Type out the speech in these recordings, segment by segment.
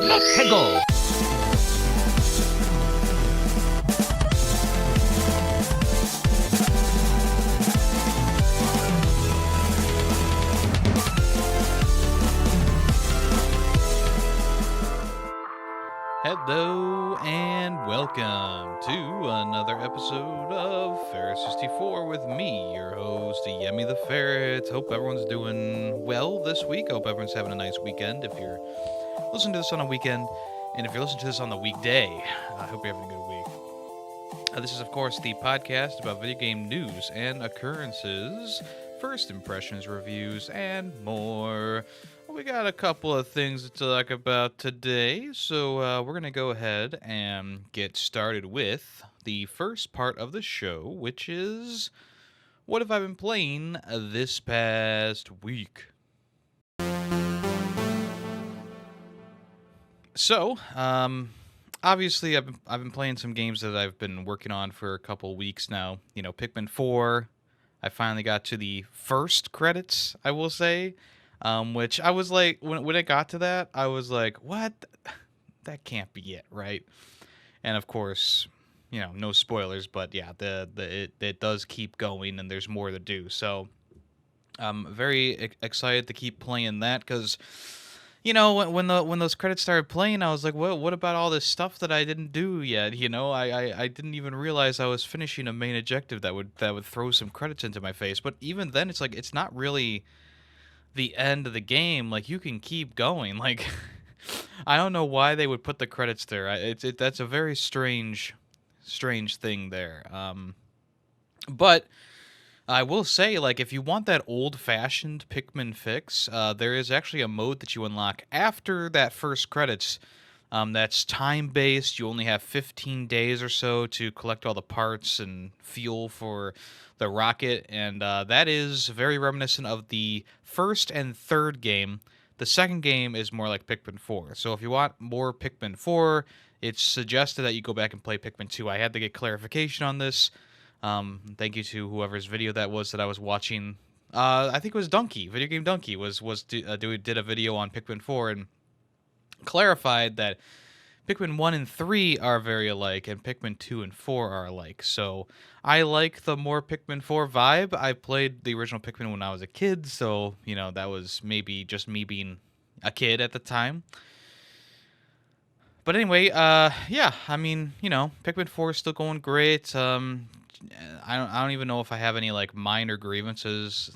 Let's go! Hello and welcome to another episode of Ferret 64 with me, your host, Yemmy the Ferret. Hope everyone's doing well this week. Hope everyone's having a nice weekend if you're listening to this on a weekend. And if you're listening to this on the weekday, I hope you're having a good week. This is, of course, the podcast about video game news and occurrences, first impressions, reviews, and more. We got a couple of things to talk about today, so we're going to go ahead and get started with the first part of the show, which is, what have I been playing this past week? So, obviously I've been playing some games that I've been working on for a couple weeks now. You know, Pikmin 4, I finally got to the first credits, I will say. Which I was like, when it got to that, I was like, what? That can't be it, right? And of course, you know, no spoilers, but yeah, it does keep going, and there's more to do. So I'm very excited to keep playing that because, you know, when those credits started playing, I was like, well, what about all this stuff that I didn't do yet? You know, I didn't even realize I was finishing a main objective that would throw some credits into my face. But even then, it's like it's not really the end of the game. Like, you can keep going. Like, I don't know why they would put the credits there. That's a very strange thing there. But I will say, like, if you want that old-fashioned Pikmin fix, there is actually a mode that you unlock after that first credits. That's time-based. You only have 15 days or so to collect all the parts and fuel for the rocket, and that is very reminiscent of the first and third game. The second game is more like Pikmin 4. So if you want more Pikmin 4, it's suggested that you go back and play Pikmin 2. I had to get clarification on this. Thank you to whoever's video that was that I was watching. I think it was Donkey, Video Game Donkey, did a video on Pikmin 4 and clarified that Pikmin 1 and 3 are very alike, and Pikmin 2 and 4 are alike. So I like the more Pikmin 4 vibe. I played the original Pikmin when I was a kid, so, you know, that was maybe just me being a kid at the time. But anyway, yeah, I mean, you know, Pikmin 4 is still going great. I don't even know if I have any, like, minor grievances.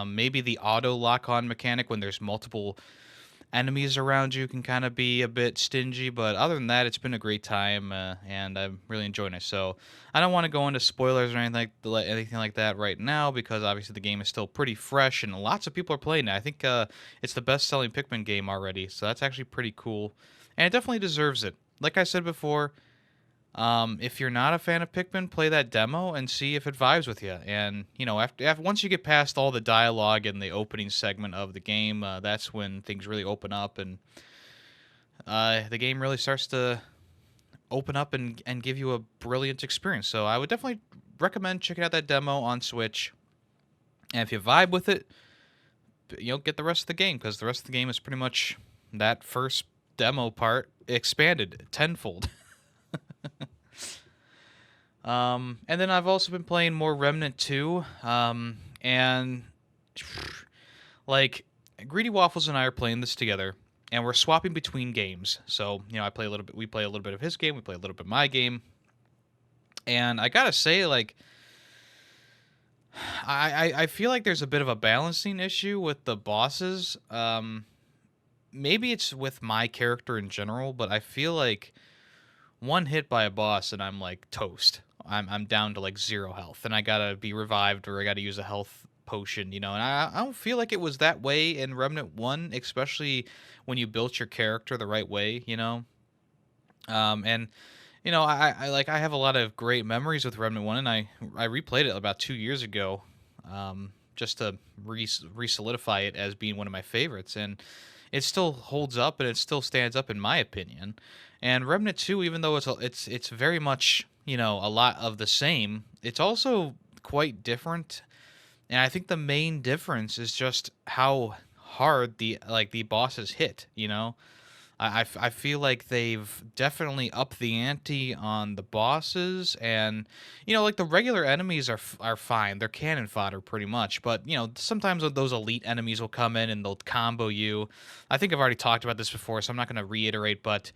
Maybe the auto lock-on mechanic when there's multiple enemies around you can kind of be a bit stingy, but other than that, it's been a great time, and I'm really enjoying it. So I don't want to go into spoilers or anything like that right now, because obviously the game is still pretty fresh, and lots of people are playing it. I think it's the best-selling Pikmin game already, so that's actually pretty cool, and it definitely deserves it. Like I said before, if you're not a fan of Pikmin, play that demo and see if it vibes with you. And, you know, after once you get past all the dialogue in the opening segment of the game, that's when things really open up, and the game really starts to open up and give you a brilliant experience. So I would definitely recommend checking out that demo on Switch. And if you vibe with it, you know, get the rest of the game, because the rest of the game is pretty much that first demo part expanded tenfold. And then I've also been playing more Remnant 2, and like, Greedy Waffles and I are playing this together, and we're swapping between games. So, you know, we play a little bit of his game, we play a little bit of my game, and I gotta say, like, I feel like there's a bit of a balancing issue with the bosses. Maybe it's with my character in general, but I feel like one hit by a boss and I'm like toast. I'm down to like 0 health, and I gotta be revived, or I gotta use a health potion, you know. And I don't feel like it was that way in Remnant 1, especially when you built your character the right way, you know. And you know, I have a lot of great memories with Remnant 1, and I replayed it about 2 years ago, just to re-solidify it as being one of my favorites, and it still holds up, and it still stands up in my opinion. And Remnant 2, even though it's very much, you know, a lot of the same, it's also quite different. And I think the main difference is just how hard the bosses hit, you know. I feel like they've definitely upped the ante on the bosses, and like the regular enemies are fine. They're cannon fodder pretty much, but sometimes those elite enemies will come in and they'll combo you. I think I've already talked about this before, so I'm not going to reiterate, but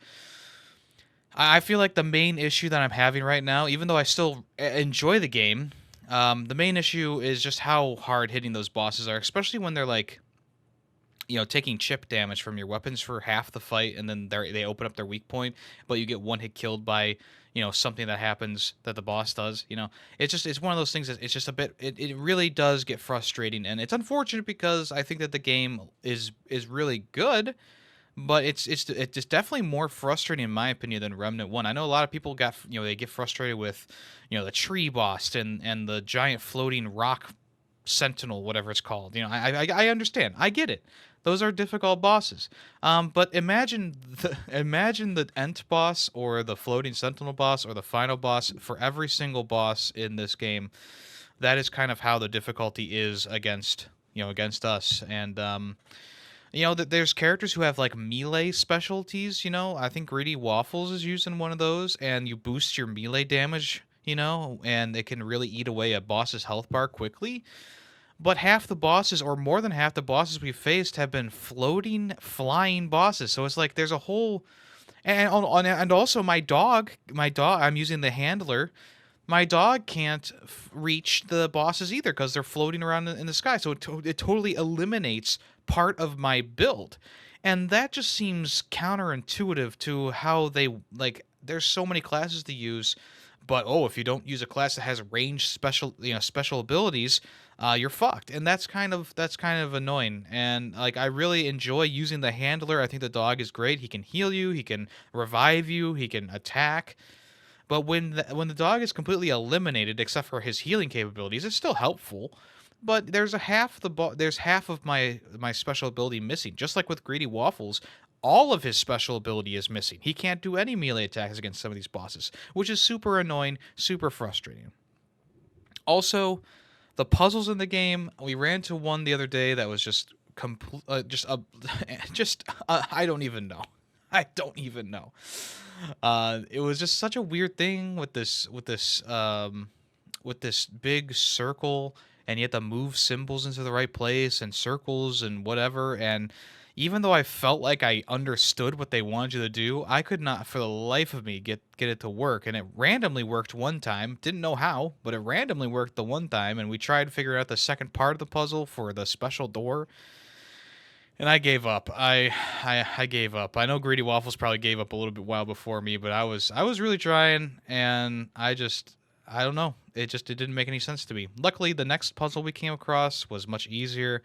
I feel like the main issue that I'm having right now, even though I still enjoy the game, the main issue is just how hard hitting those bosses are, especially when they're like, taking chip damage from your weapons for half the fight, and then they open up their weak point, but you get one hit killed by, something that happens that the boss does. It's one of those things that it's just a bit. It really does get frustrating, and it's unfortunate because I think that the game is really good, but it's definitely more frustrating in my opinion than Remnant One. I know a lot of people they get frustrated with, the tree boss and the giant floating rock sentinel, whatever it's called. I understand. I get it. Those are difficult bosses. But imagine the Ent boss or the floating sentinel boss or the final boss for every single boss in this game. That is kind of how the difficulty is against us. And that there's characters who have like melee specialties. I think Greedy Waffles is using one of those, and you boost your melee damage. And it can really eat away a boss's health bar quickly. But half the bosses, or more than half the bosses we've faced, have been floating, flying bosses. So it's like there's a whole, and also my dog. I'm using the handler. My dog can't reach the bosses either because they're floating around in the sky. So it totally eliminates part of my build, and that just seems counterintuitive to how they like. There's so many classes to use, but if you don't use a class that has range special abilities, you're fucked, and that's kind of annoying. And like I really enjoy using the handler. I think the dog is great. He can heal you, he can revive you, he can attack. But when the dog is completely eliminated, except for his healing capabilities, it's still helpful. But there's half of my special ability missing. Just like with Greedy Waffles, all of his special ability is missing. He can't do any melee attacks against some of these bosses, which is super annoying, super frustrating. Also, the puzzles in the game, we ran to one the other day that was just I don't even know. I don't even know. It was just such a weird thing with this big circle, and you have to move symbols into the right place and circles and whatever. And even though I felt like I understood what they wanted you to do, I could not for the life of me get it to work. And it randomly worked one time. Didn't know how, but it randomly worked the one time. And we tried figuring out the second part of the puzzle for the special door, and I gave up. I gave up. I know Greedy Waffles probably gave up a little bit while before me, but I was really trying, and I don't know. It didn't make any sense to me. Luckily, the next puzzle we came across was much easier.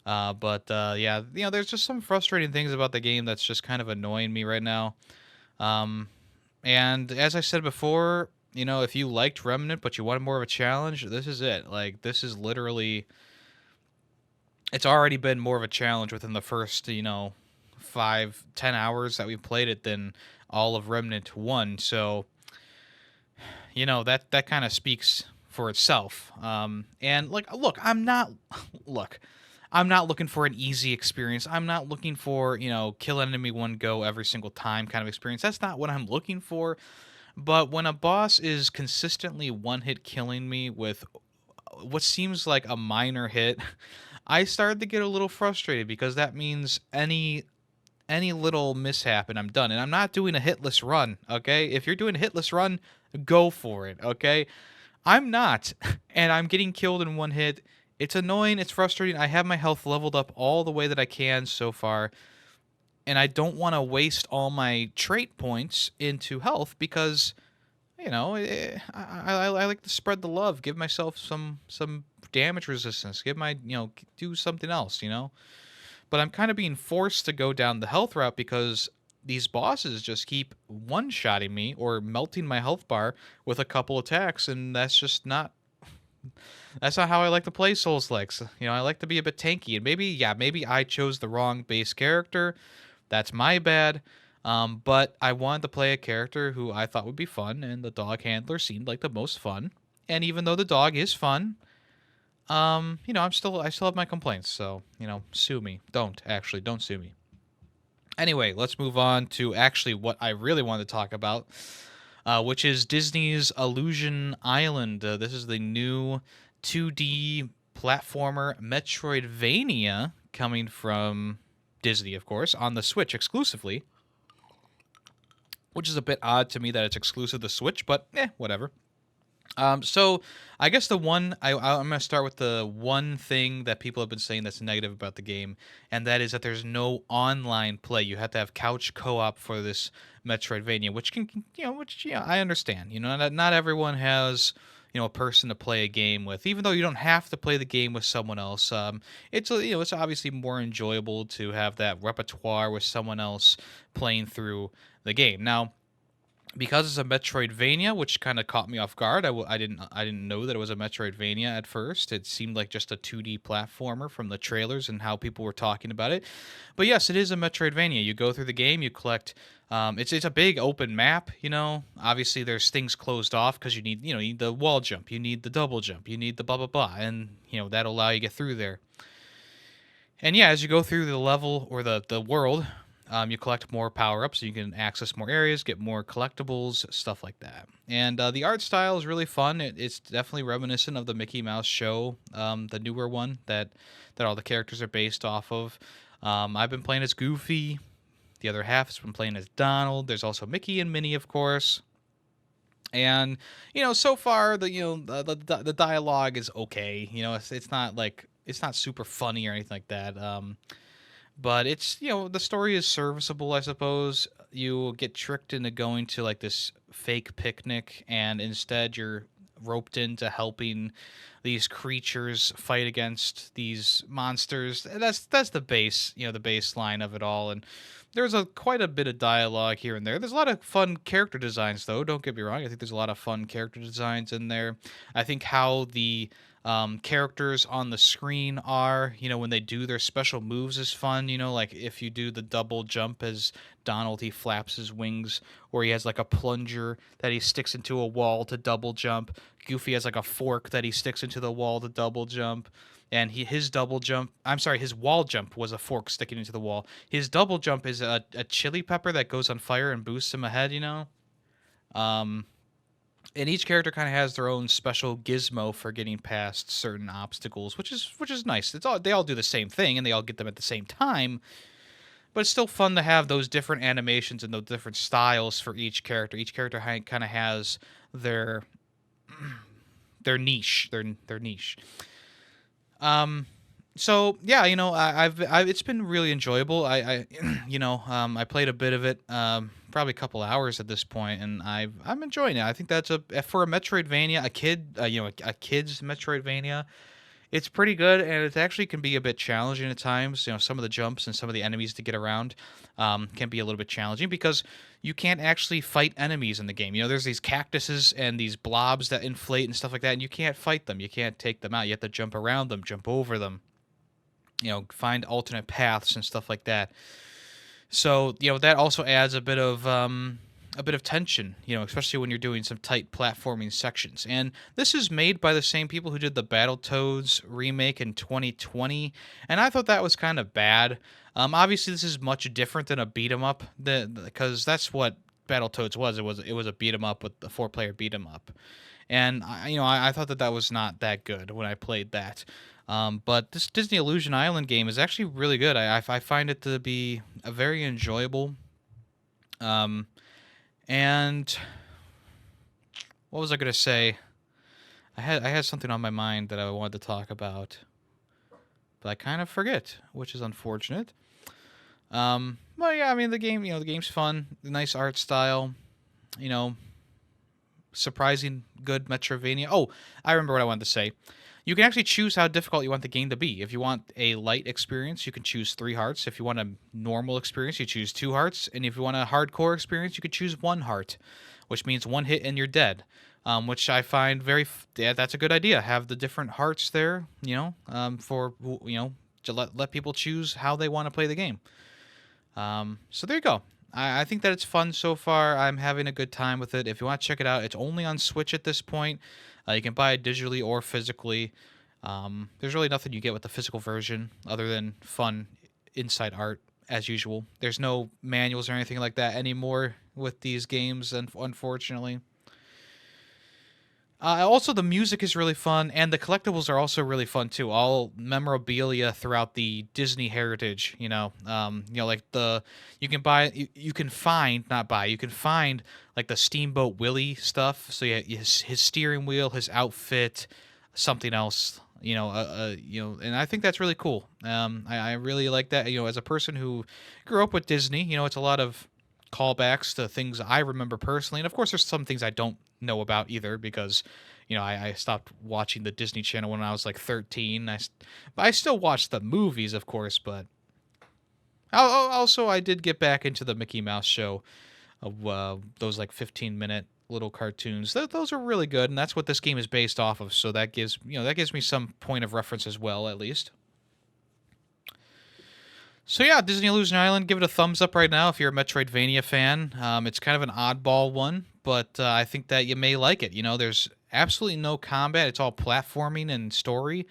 But yeah, there's just some frustrating things about the game that's just kind of annoying me right now. Um, and as I said before, if you liked Remnant but you wanted more of a challenge, this is it. Like this is literally, it's already been more of a challenge within the first 5-10 hours that we played it than all of Remnant 1. So that kind of speaks for itself. And like, look, look, I'm not looking for an easy experience. I'm not looking for, kill enemy one go every single time kind of experience. That's not what I'm looking for. But when a boss is consistently one hit killing me with what seems like a minor hit, I started to get a little frustrated because that means any little mishap and I'm done. And I'm not doing a hitless run, okay? If you're doing a hitless run, go for it, okay? I'm not, and I'm getting killed in one hit. It's annoying, it's frustrating. I have my health leveled up all the way that I can so far, and I don't want to waste all my trait points into health because, I like to spread the love, give myself some damage resistance, do something else. But I'm kind of being forced to go down the health route because these bosses just keep one-shotting me or melting my health bar with a couple attacks, and that's not how I like to play Souls-likes. I like to be a bit tanky, and maybe I chose the wrong base character. That's my bad. But I wanted to play a character who I thought would be fun, and the dog handler seemed like the most fun. And even though the dog is fun, I still have my complaints. So, sue me. Don't sue me. Anyway, let's move on to actually what I really wanted to talk about, which is Disney's Illusion Island. This is the new 2D platformer Metroidvania coming from Disney, of course, on the Switch exclusively, which is a bit odd to me that it's exclusive to Switch, but whatever. So I guess I'm gonna start with the one thing that people have been saying that's negative about the game, and that is that there's no online play. You have to have couch co-op for this Metroidvania, which I understand. Not everyone has a person to play a game with, even though you don't have to play the game with someone else. It's obviously more enjoyable to have that repertoire with someone else playing through the game. Now, because it's a Metroidvania, which kind of caught me off guard. I didn't know that it was a Metroidvania at first. It seemed like just a 2D platformer from the trailers and how people were talking about it. But yes, it is a Metroidvania. You go through the game, you collect. It's a big open map. Obviously there's things closed off because you need the wall jump, you need the double jump, you need the blah blah blah, and that'll allow you to get through there. And yeah, as you go through the level or the world, you collect more power ups, so you can access more areas, get more collectibles, stuff like that. And the art style is really fun. It's definitely reminiscent of the Mickey Mouse show, the newer one that all the characters are based off of. I've been playing as Goofy. The other half has been playing as Donald. There's also Mickey and Minnie, of course. And so far the dialogue is okay. It's not like it's not super funny or anything like that. But it's the story is serviceable, I suppose. You get tricked into going to like this fake picnic, and instead you're roped into helping these creatures fight against these monsters. That's the base, the baseline of it all. And there's quite a bit of dialogue here and there. There's a lot of fun character designs, though. Don't get me wrong. I think there's a lot of fun character designs in there. I think how the characters on the screen are, when they do their special moves is fun. Like if you do the double jump as Donald, he flaps his wings, or he has like a plunger that he sticks into a wall to double jump. Goofy has like a fork that he sticks into the wall to double jump. And his double jump, I'm sorry, his wall jump was a fork sticking into the wall. His double jump is a chili pepper that goes on fire and boosts him ahead. Um, and each character kind of has their own special gizmo for getting past certain obstacles, which is nice. They all do the same thing and they all get them at the same time, but it's still fun to have those different animations and those different styles for each character. Each character kind of has their their niche. So yeah, I've it's been really enjoyable. I played a bit of it, probably a couple hours at this point, and I'm enjoying it. I think that's for a Metroidvania, a kid's Metroidvania. It's pretty good, and it actually can be a bit challenging at times. Some of the jumps and some of the enemies to get around can be a little bit challenging because you can't actually fight enemies in the game. There's these cactuses and these blobs that inflate and stuff like that, and you can't fight them. You can't take them out. You have to jump around them, jump over them. Find alternate paths and stuff like that. So that also adds a bit of tension, especially when you're doing some tight platforming sections. And this is made by the same people who did the Battletoads remake in 2020, and I thought that was kind of bad. Obviously, this is much different than a beat 'em up, because that's what Battletoads was. It was a beat 'em up with the 4-player beat 'em up, and I thought that was not that good when I played that. But this Disney Illusion Island game is actually really good. I find it to be a very enjoyable. Um, and what was I gonna say? I had something on my mind that I wanted to talk about, but I kind of forget, which is unfortunate. Well, yeah, I mean the game's fun, nice art style, you know, surprising good Metrovania. Oh, I remember what I wanted to say. You can actually choose how difficult you want the game to be. If you want a light experience, you can choose 3 hearts. If you want a normal experience, you choose 2 hearts. And if you want a hardcore experience, you could choose 1 heart, which means 1 hit and you're dead. Which I find that's a good idea. Have the different hearts there, for, to let people choose how they want to play the game. So there you go. I think that it's fun so far. I'm having a good time with it. If you want to check it out, it's only on Switch at this point. You can buy it digitally or physically. There's really nothing you get with the physical version other than fun inside art as usual. There's no manuals or anything like that anymore with these games, unfortunately. Also, the music is really fun, and the collectibles are also really fun too. All memorabilia throughout the Disney heritage. Like you can buy, you can find, not buy, you can find like the Steamboat Willie stuff. So yeah, his steering wheel, his outfit, something else. And I think that's really cool. I really like that. As a person who grew up with Disney, it's a lot of callbacks to things I remember personally, and of course, there's some things I don't know about either because I stopped watching the Disney Channel when I was like 13. But I still watched the movies, of course, but also I did get back into the Mickey Mouse show of those like 15-minute little cartoons. Those are really good, and that's what this game is based off of. So that gives me some point of reference as well, at least. So yeah, Disney Illusion Island, give it a thumbs up right now if you're a Metroidvania fan. It's kind of an oddball one, but I think that you may like it. There's absolutely no combat. It's all platforming and story.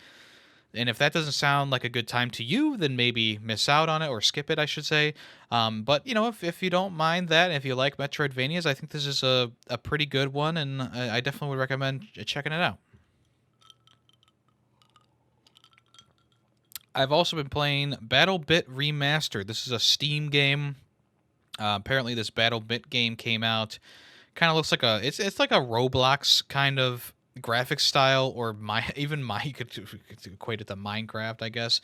And if that doesn't sound like a good time to you, then maybe miss out on it or skip it, I should say. But if you don't mind that, if you like Metroidvanias, I think this is a pretty good one, and I definitely would recommend checking it out. I've also been playing Battlebit Remastered. This is a Steam game. Apparently, this Battlebit game came out. Kind of looks like it's like a Roblox kind of graphic style, or you could equate it to Minecraft, I guess.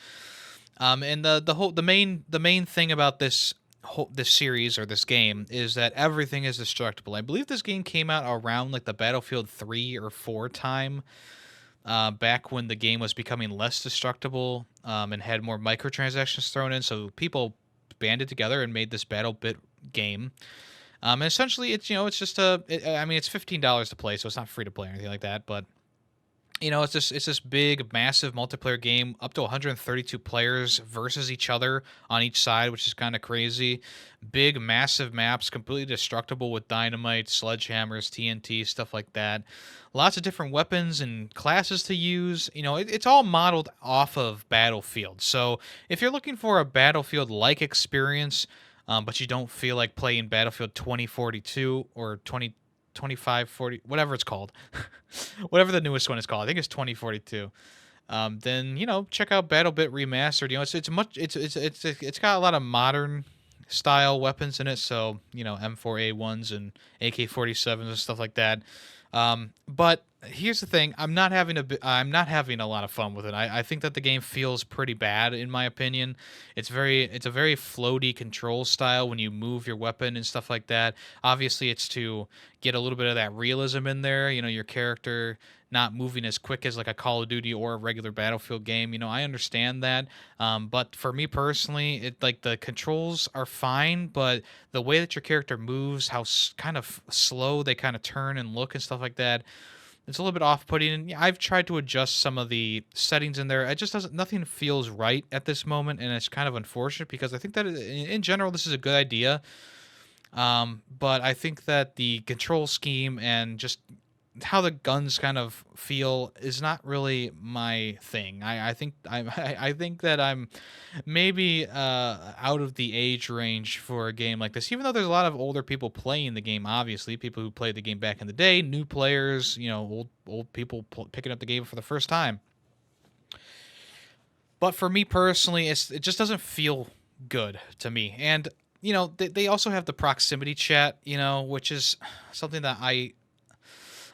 And the main thing about this series or this game is that everything is destructible. I believe this game came out around like the Battlefield 3 or 4 time, back when the game was becoming less destructible, and had more microtransactions thrown in. So people banded together and made this Battlebit game. And essentially, it's just it's $15 to play, so it's not free to play or anything like that. But it's this big, massive multiplayer game, up to 132 players versus each other on each side, which is kind of crazy. Big, massive maps, completely destructible with dynamite, sledgehammers, TNT, stuff like that. Lots of different weapons and classes to use. It's all modeled off of Battlefield. So if you're looking for a Battlefield-like experience, but you don't feel like playing Battlefield 2042 or 2540, whatever it's called, whatever the newest one is called. I think it's 2042. Then check out Battlebit Remastered. It's got a lot of modern style weapons in it. So M4A1s and AK-47s and stuff like that. But here's the thing: I'm not having a lot of fun with it. I think that the game feels pretty bad, in my opinion. It's a very floaty control style when you move your weapon and stuff like that. Obviously, it's to get a little bit of that realism in there. Your character not moving as quick as like a Call of Duty or a regular Battlefield game. I understand that. But for me personally, the controls are fine, but the way that your character moves, how kind of slow they kind of turn and look and stuff like that, it's a little bit off-putting. And I've tried to adjust some of the settings in there. It just doesn't. Nothing feels right at this moment, and it's kind of unfortunate because I think that in general this is a good idea. But I think that the control scheme and just how the guns kind of feel is not really my thing. I think I think that I'm maybe out of the age range for a game like this. Even though there's a lot of older people playing the game, obviously people who played the game back in the day, new players, old people picking up the game for the first time. But for me personally, it just doesn't feel good to me. And they also have the proximity chat, which is something that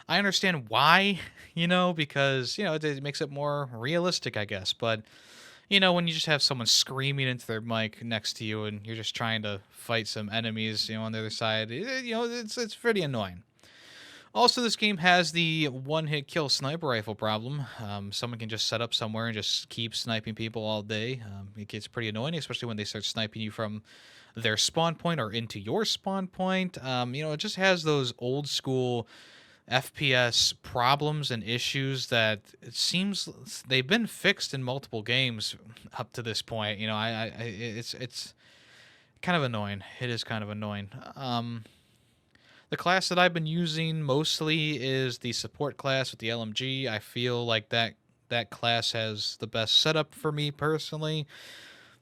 I understand why, because, it makes it more realistic, I guess. But, when you just have someone screaming into their mic next to you and you're just trying to fight some enemies, on the other side, it's pretty annoying. Also, this game has the one-hit kill sniper rifle problem. Someone can just set up somewhere and just keep sniping people all day. It gets pretty annoying, especially when they start sniping you from their spawn point or into your spawn point. It just has those old school FPS problems and issues that it seems they've been fixed in multiple games up to this point. It's kind of annoying. It is kind of annoying. The class that I've been using mostly is the support class with the LMG. I feel like that class has the best setup for me personally.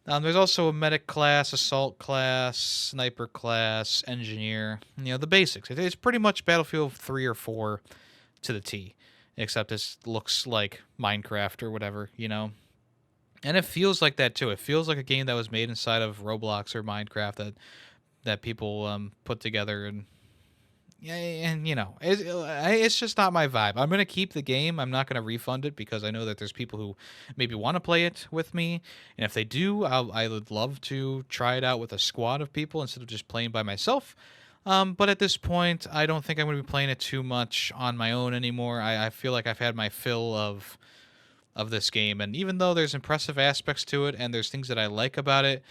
There's also a medic class, assault class, sniper class, engineer. The basics. It's pretty much Battlefield 3 or 4 to the T, except it looks like Minecraft or whatever. And it feels like that too. It feels like a game that was made inside of Roblox or Minecraft that people put together. And yeah, and it's just not my vibe. I'm gonna keep the game. I'm not gonna refund it because I know that there's people who maybe want to play it with me, and if they do, I would love to try it out with a squad of people instead of just playing by myself. But at this point, I don't think I'm gonna be playing it too much on my own anymore. I feel like I've had my fill of this game, and even though there's impressive aspects to it and there's things that I like about it,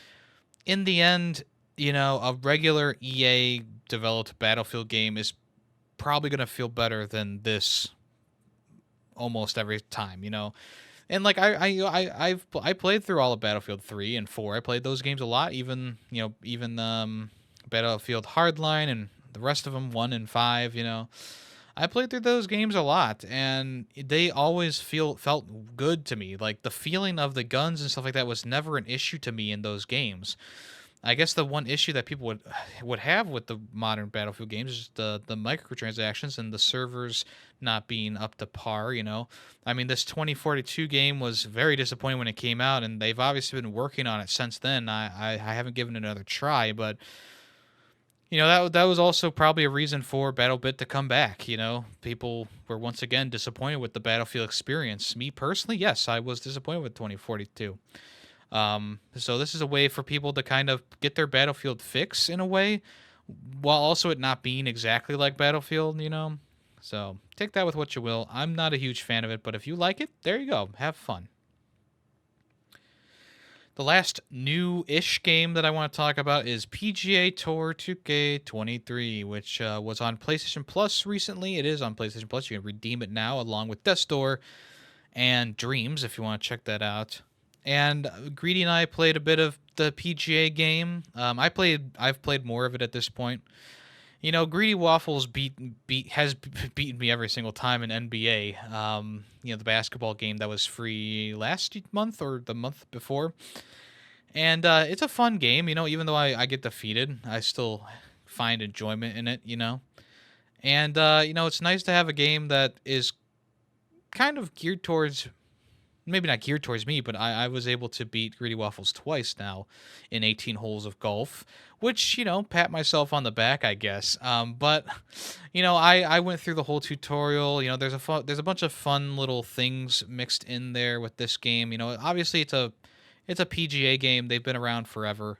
in the end, a regular EA developed Battlefield game is probably going to feel better than this almost every time. And like I played through all of Battlefield 3 and 4. I played those games a lot, even Battlefield Hardline and the rest of them 1 and 5. I played through those games a lot, and they always felt good to me. Like the feeling of the guns and stuff like that was never an issue to me in those games. I guess the one issue that people would have with the modern Battlefield games is the microtransactions and the servers not being up to par. I mean, this 2042 game was very disappointing when it came out, and they've obviously been working on it since then. I haven't given it another try, but that was also probably a reason for BattleBit to come back. People were once again disappointed with the Battlefield experience. Me personally, yes, I was disappointed with 2042. So this is a way for people to kind of get their Battlefield fix in a way, while also it not being exactly like Battlefield. So take that with what you will. I'm not a huge fan of it, but if you like it, there you go. Have fun. The last new-ish game that I want to talk about is PGA Tour 2K23, which was on PlayStation Plus recently. It is on PlayStation Plus. You can redeem it now, along with Death's Door and Dreams, if you want to check that out. And Greedy and I played a bit of the PGA game. I've played more of it at this point. Greedy Waffles has beaten me every single time in NBA. The basketball game that was free last month or the month before. And it's a fun game. Even though I get defeated, I still find enjoyment in it. And it's nice to have a game that is kind of geared towards, maybe not geared towards me, but I was able to beat Greedy Waffles twice now in 18 holes of golf, which, pat myself on the back, I guess. But, I went through the whole tutorial. There's a bunch of fun little things mixed in there with this game. Obviously it's a PGA game. They've been around forever.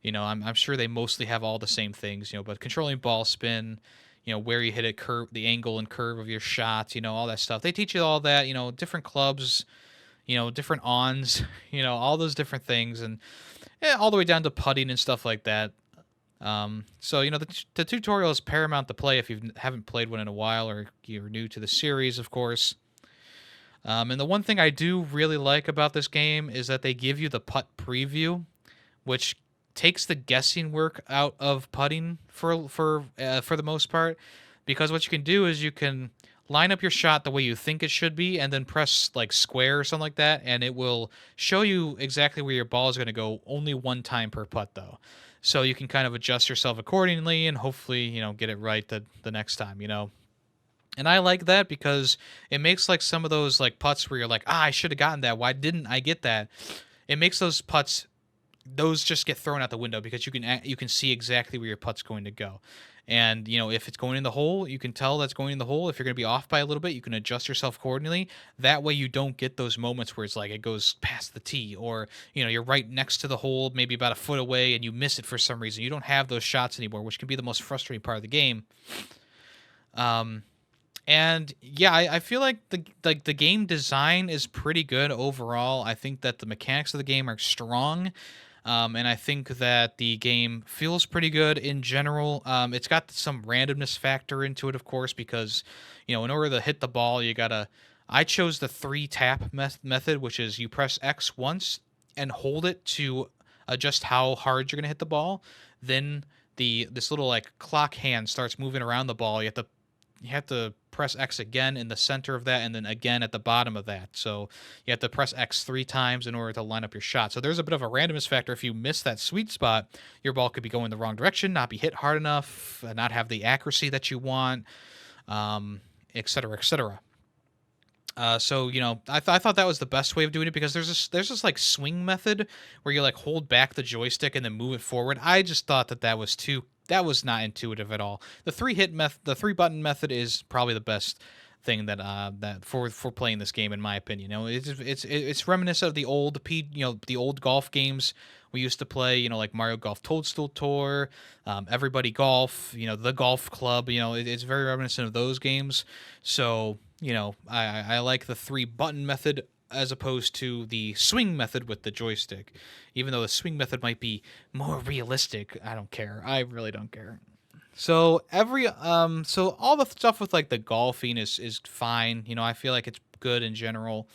I'm sure they mostly have all the same things, but controlling ball spin, where you hit it, curve, the angle and curve of your shots, all that stuff. They teach you all that, different clubs, different ons, all those different things, and all the way down to putting and stuff like that. So the tutorial is paramount to play if you haven't played one in a while or you're new to the series, of course. And the one thing I do really like about this game is that they give you the putt preview, which takes the guessing work out of putting for the most part, because what you can do is you can line up your shot the way you think it should be and then press like square or something like that, and it will show you exactly where your ball is going to go only one time per putt though. So you can kind of adjust yourself accordingly and hopefully, get it right the next time. And I like that because it makes like some of those like putts where you're like, I should have gotten that. Why didn't I get that? It makes those putts, those just get thrown out the window because you can see exactly where your putt's going to go. And, if it's going in the hole, you can tell that's going in the hole. If you're going to be off by a little bit, you can adjust yourself accordingly. That way you don't get those moments where it's like it goes past the tee or, you're right next to the hole, maybe about a foot away, and you miss it for some reason. You don't have those shots anymore, which can be the most frustrating part of the game. And yeah, I feel like the game design is pretty good overall. I think that the mechanics of the game are strong. And I think that the game feels pretty good in general. It's got some randomness factor into it, of course, because, in order to hit the ball, I chose the 3-tap method, which is you press X once and hold it to adjust how hard you're going to hit the ball. Then this little like clock hand starts moving around the ball. You have to you have to press X again in the center of that, and then again at the bottom of that. So you have to press X 3 times in order to line up your shot. So there's a bit of a randomness factor. If you miss that sweet spot, your ball could be going the wrong direction, not be hit hard enough, not have the accuracy that you want, et cetera, et cetera. So I thought that was the best way of doing it, because there's this like swing method where you like hold back the joystick and then move it forward. I just thought that was not intuitive at all. The the 3 button method is probably the best thing that for playing this game, in my opinion. It's reminiscent of the old the old golf games we used to play. Like Mario Golf Toadstool Tour, Everybody Golf, the Golf Club. It's very reminiscent of those games. So I like the 3 button method as opposed to the swing method with the joystick. Even though the swing method might be more realistic, I don't care. I really don't care. So so all the stuff with like the golfing is fine. I feel like it's good in general.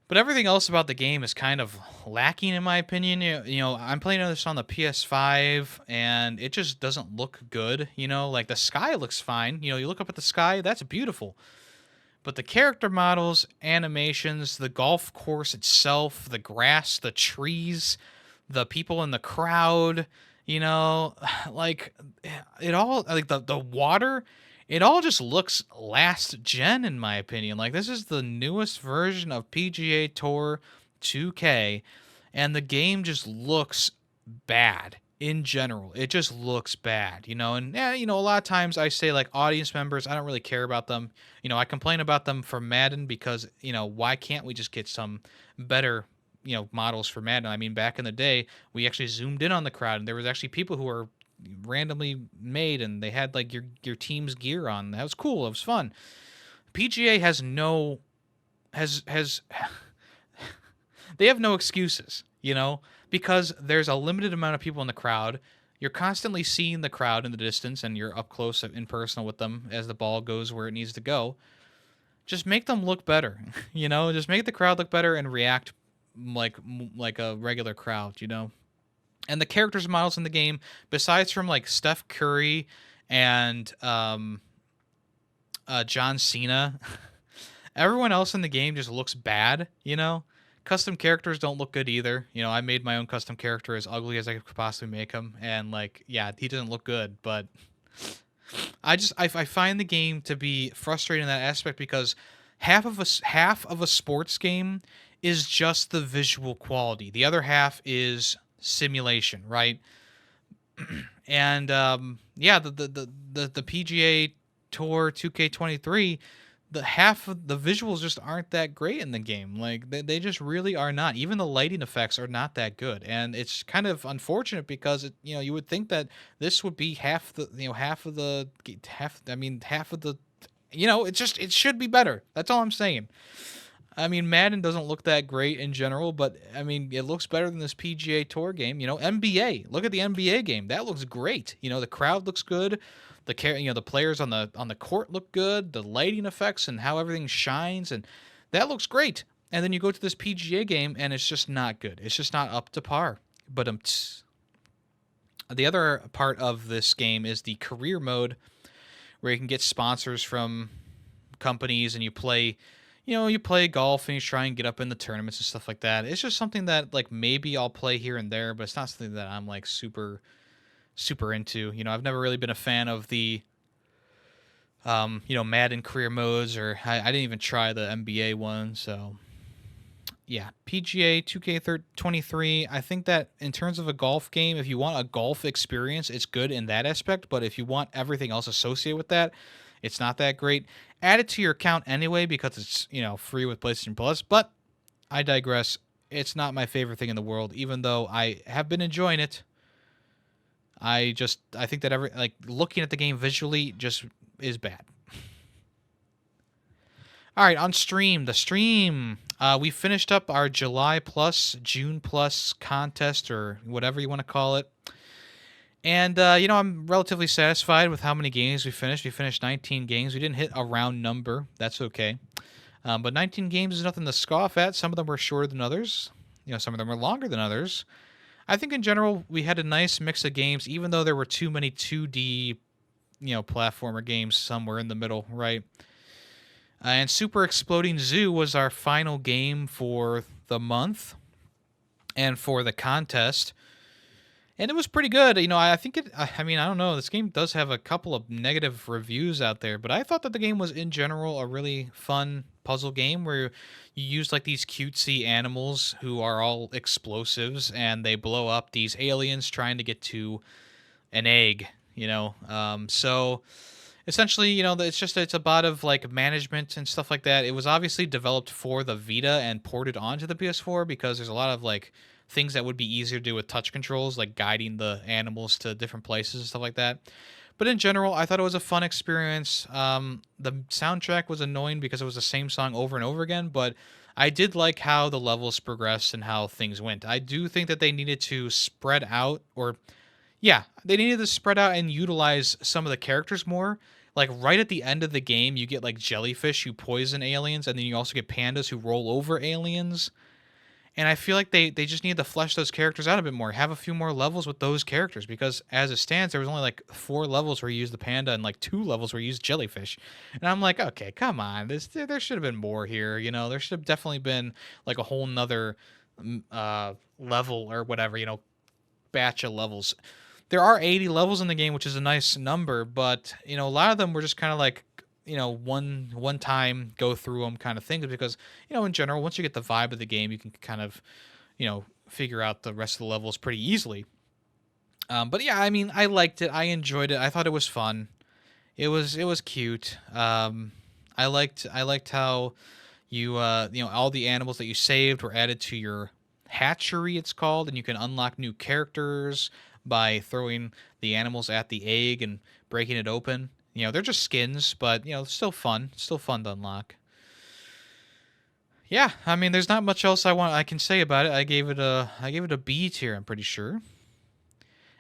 But everything else about the game is kind of lacking, in my opinion. I'm playing this on the PS5, and it just doesn't look good. Like the sky looks fine. You look up at the sky, that's beautiful. But the character models, animations, the golf course itself, the grass, the trees, the people in the crowd, like it all, like the water, it all just looks last gen, in my opinion. Like, this is the newest version of PGA Tour 2K, and the game just looks bad in general. It just looks bad, and yeah, a lot of times I say like audience members, I don't really care about them. I complain about them for Madden because, why can't we just get some better, models for Madden? I mean, back in the day, we actually zoomed in on the crowd, and there was actually people who were randomly made, and they had like your team's gear on. That was cool. It was fun. PGA has no has they have no excuses, because there's a limited amount of people in the crowd. You're constantly seeing the crowd in the distance, and you're up close and personal with them as the ball goes where it needs to go. Just make them look better, just make the crowd look better and react like a regular crowd, And the characters models in the game, besides from like Steph Curry and John Cena, everyone else in the game just looks bad, Custom characters don't look good either. I made my own custom character as ugly as I could possibly make him, and like, yeah, he doesn't look good, but I find the game to be frustrating in that aspect, because half of a sports game is just the visual quality. The other half is simulation, right? And yeah, the PGA Tour 2K23, the half of the visuals just aren't that great in the game. Like, they just really are not. Even the lighting effects are not that good, and it's kind of unfortunate, because you would think that this would be half of the it should be better. That's all I'm saying. I mean, Madden doesn't look that great in general, but I mean, it looks better than this PGA Tour game. NBA. Look at the NBA game. That looks great. The crowd looks good. The players on the court look good. The lighting effects and how everything shines, and that looks great. And then you go to this PGA game, and it's just not good. It's just not up to par. But the other part of this game is the career mode, where you can get sponsors from companies, and you play golf, and you try and get up in the tournaments and stuff like that. It's just something that, like, maybe I'll play here and there, but it's not something that I'm like super into. I've never really been a fan of the Madden career modes, or I didn't even try the NBA one. So yeah, PGA 2K23, I think that in terms of a golf game, if you want a golf experience, it's good in that aspect, but if you want everything else associated with that, it's not that great. Add it to your account anyway, because it's, free with PlayStation Plus, but I digress. It's not my favorite thing in the world, even though I have been enjoying it. I think that looking at the game visually just is bad. All right, on stream, we finished up our July plus, June plus contest, or whatever you want to call it. And, I'm relatively satisfied with how many games we finished. We finished 19 games. We didn't hit a round number. That's okay. But 19 games is nothing to scoff at. Some of them were shorter than others. Some of them were longer than others. I think in general, we had a nice mix of games, even though there were too many 2D platformer games somewhere in the middle, right? And Super Exploding Zoo was our final game for the month and for the contest. And it was pretty good. I think I mean, I don't know. This game does have a couple of negative reviews out there, but I thought that the game was in general a really fun puzzle game where you use like these cutesy animals who are all explosives and they blow up these aliens trying to get to an egg. So essentially, it's a lot of like management and stuff like that. It was obviously developed for the Vita and ported onto the PS4 because there's a lot of like things that would be easier to do with touch controls, like guiding the animals to different places and stuff like that. But in general, I thought it was a fun experience. The soundtrack was annoying because it was the same song over and over again, but I did like how the levels progressed and how things went. I do think that they needed to spread out, or yeah, they needed to spread out and utilize some of the characters more. Like right at the end of the game, you get like jellyfish who poison aliens, and then you also get pandas who roll over aliens. And I feel like they just need to flesh those characters out a bit more, have a few more levels with those characters, because as it stands, there was only like 4 levels where you use the panda and like 2 levels where you use jellyfish. And I'm like, okay, come on, there should have been more here. There should have definitely been like a whole nother level or whatever, batch of levels. There are 80 levels in the game, which is a nice number, but a lot of them were just kind of like one time go through them kind of things, because in general, once you get the vibe of the game, you can kind of figure out the rest of the levels pretty easily. But yeah, I mean, I liked it, I enjoyed it, I thought it was fun. It was cute. I liked how you all the animals that you saved were added to your hatchery, it's called, and you can unlock new characters by throwing the animals at the egg and breaking it open. They're just skins, but still fun. Still fun to unlock. Yeah, I mean, there's not much else I can say about it. I gave it a B tier, I'm pretty sure.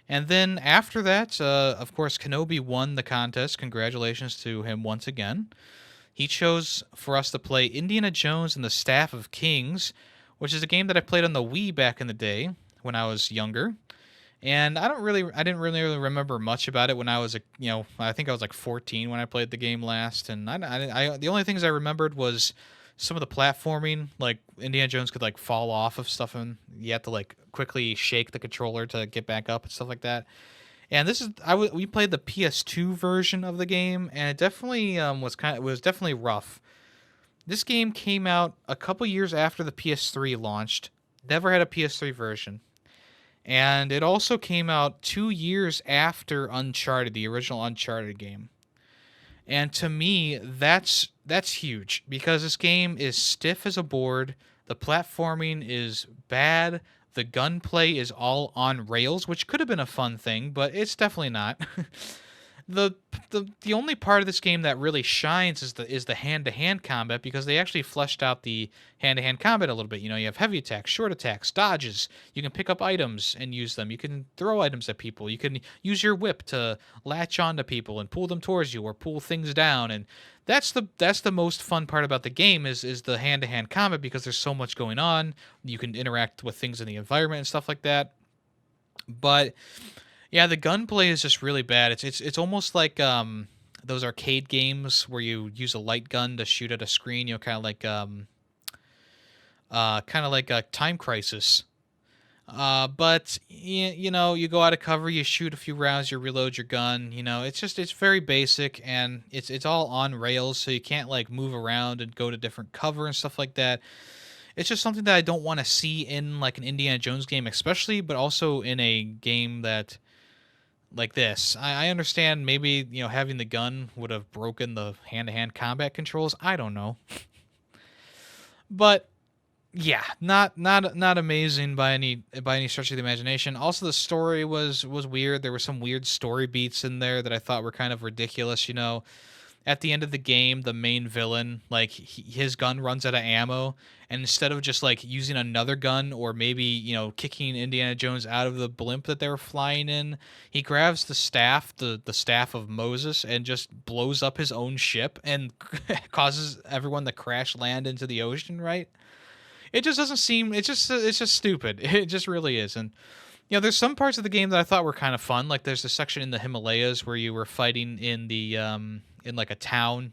And then after that, of course, Kenobi won the contest. Congratulations to him once again. He chose for us to play Indiana Jones and the Staff of Kings, which is a game that I played on the Wii back in the day when I was younger. And I didn't really remember much about it when I was I think I was like 14 when I played the game last. And the only things I remembered was some of the platforming, like Indiana Jones could like fall off of stuff and you have to like quickly shake the controller to get back up and stuff like that. And we played the PS2 version of the game, and it definitely was definitely rough. This game came out a couple years after the PS3 launched. Never had a PS3 version. And it also came out 2 years after Uncharted, the original Uncharted game. And to me, that's huge, because this game is stiff as a board, the platforming is bad, the gunplay is all on rails, which could have been a fun thing, but it's definitely not. the the only part of this game that really shines is the hand-to-hand combat, because they actually fleshed out the hand-to-hand combat a little bit. You have heavy attacks, short attacks, dodges. You can pick up items and use them. You can throw items at people. You can use your whip to latch onto people and pull them towards you, or pull things down. And that's the most fun part about the game is the hand-to-hand combat, because there's so much going on. You can interact with things in the environment and stuff like that. But yeah, the gunplay is just really bad. It's almost like those arcade games where you use a light gun to shoot at a screen. Kind of like a Time Crisis. But you go out of cover, you shoot a few rounds, you reload your gun. It's very basic, and it's all on rails, so you can't like move around and go to different cover and stuff like that. It's just something that I don't want to see in like an Indiana Jones game, especially, but also in a game that like this. I understand maybe having the gun would have broken the hand-to-hand combat controls. I don't know, but yeah, not amazing by any stretch of the imagination. Also, the story was weird. There were some weird story beats in there that I thought were kind of ridiculous. At the end of the game, the main villain, like his gun runs out of ammo, and instead of just like using another gun, or maybe kicking Indiana Jones out of the blimp that they were flying in, he grabs the staff, the staff of Moses, and just blows up his own ship and causes everyone to crash land into the ocean. Right? It just doesn't seem. It's just stupid. It just really is. And There's some parts of the game that I thought were kind of fun. Like there's a section in the Himalayas where you were fighting in the in like a town.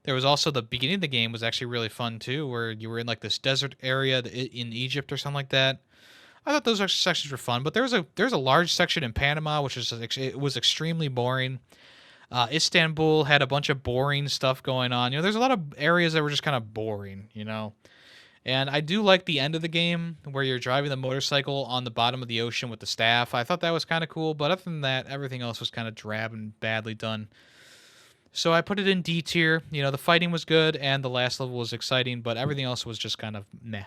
There was also the beginning of the game was actually really fun too, where you were in like this desert area in Egypt or something like that. I thought those sections were fun, but there's a large section in Panama which is it was extremely boring. Istanbul had a bunch of boring stuff going on. There's a lot of areas that were just kind of boring. And I do like the end of the game where you're driving the motorcycle on the bottom of the ocean with the staff. I thought that was kind of cool, but other than that, everything else was kind of drab and badly done. So I put it in D tier. The fighting was good and the last level was exciting, but everything else was just kind of meh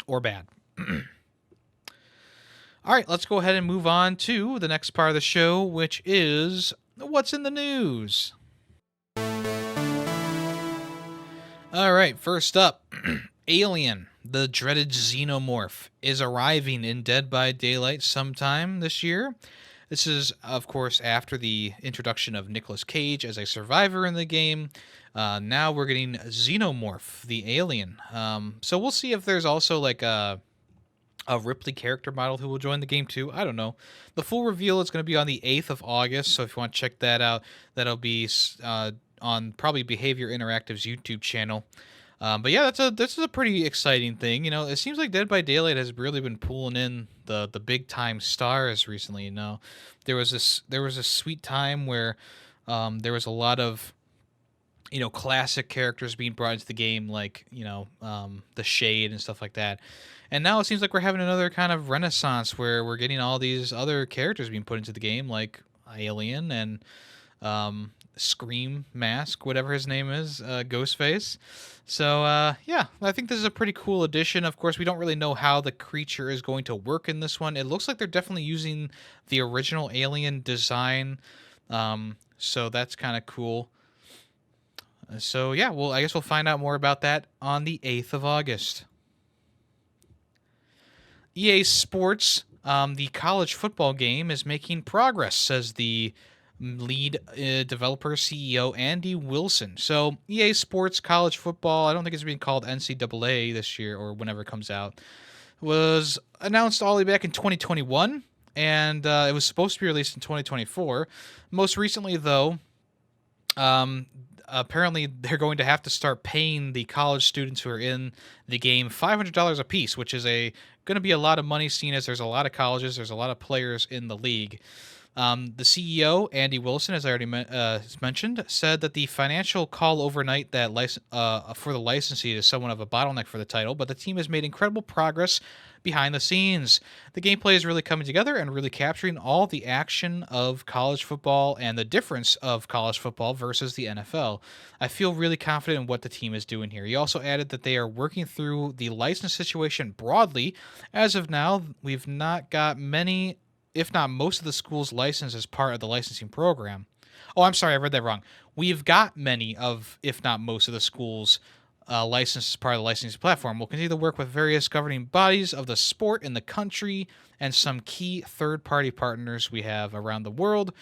or bad. All right, let's go ahead and move on to the next part of the show, which is what's in the news. All right, first up, Alien, the dreaded xenomorph, is arriving in Dead by Daylight sometime this year. This is, of course, after the introduction of Nicolas Cage as a survivor in the game. Now we're getting Xenomorph, the alien. So we'll see if there's also like a Ripley character model who will join the game too. I don't know. The full reveal is going to be on the 8th of August, so if you want to check that out, that'll be on probably Behavior Interactive's YouTube channel. But yeah, this is a pretty exciting thing. It seems like Dead by Daylight has really been pulling in the big time stars recently. There was a sweet time where there was a lot of classic characters being brought into the game, like the Shade and stuff like that. And now it seems like we're having another kind of renaissance where we're getting all these other characters being put into the game, like Alien and Scream Mask, whatever his name is, Ghostface. So yeah, I think this is a pretty cool addition. Of course, we don't really know how the creature is going to work in this one. It looks like they're definitely using the original Alien design, so that's kind of cool. So yeah, well, I guess we'll find out more about that on the 8th of August. EA Sports, the college football game, is making progress, says the lead developer CEO Andy Wilson. So EA Sports college football, I don't think it's being called NCAA this year or whenever it comes out, was announced all the way back in 2021, and it was supposed to be released in 2024. Most recently, though, apparently they're going to have to start paying the college students who are in the game $500 a piece, which is going to be a lot of money, seeing as there's a lot of colleges, there's a lot of players in the league. The CEO, Andy Wilson, as I already mentioned, said that the financial call overnight that for the licensee is somewhat of a bottleneck for the title, but the team has made incredible progress behind the scenes. The gameplay is really coming together and really capturing all the action of college football and the difference of college football versus the NFL. I feel really confident in what the team is doing here. He also added that they are working through the license situation broadly. As of now, we've not got many, if not most of the schools licensed as part of the licensing program. Oh, I'm sorry, I read that wrong. We've got many of, if not most of the schools licensed as part of the licensing platform. We'll continue to work with various governing bodies of the sport in the country and some key third-party partners we have around the world,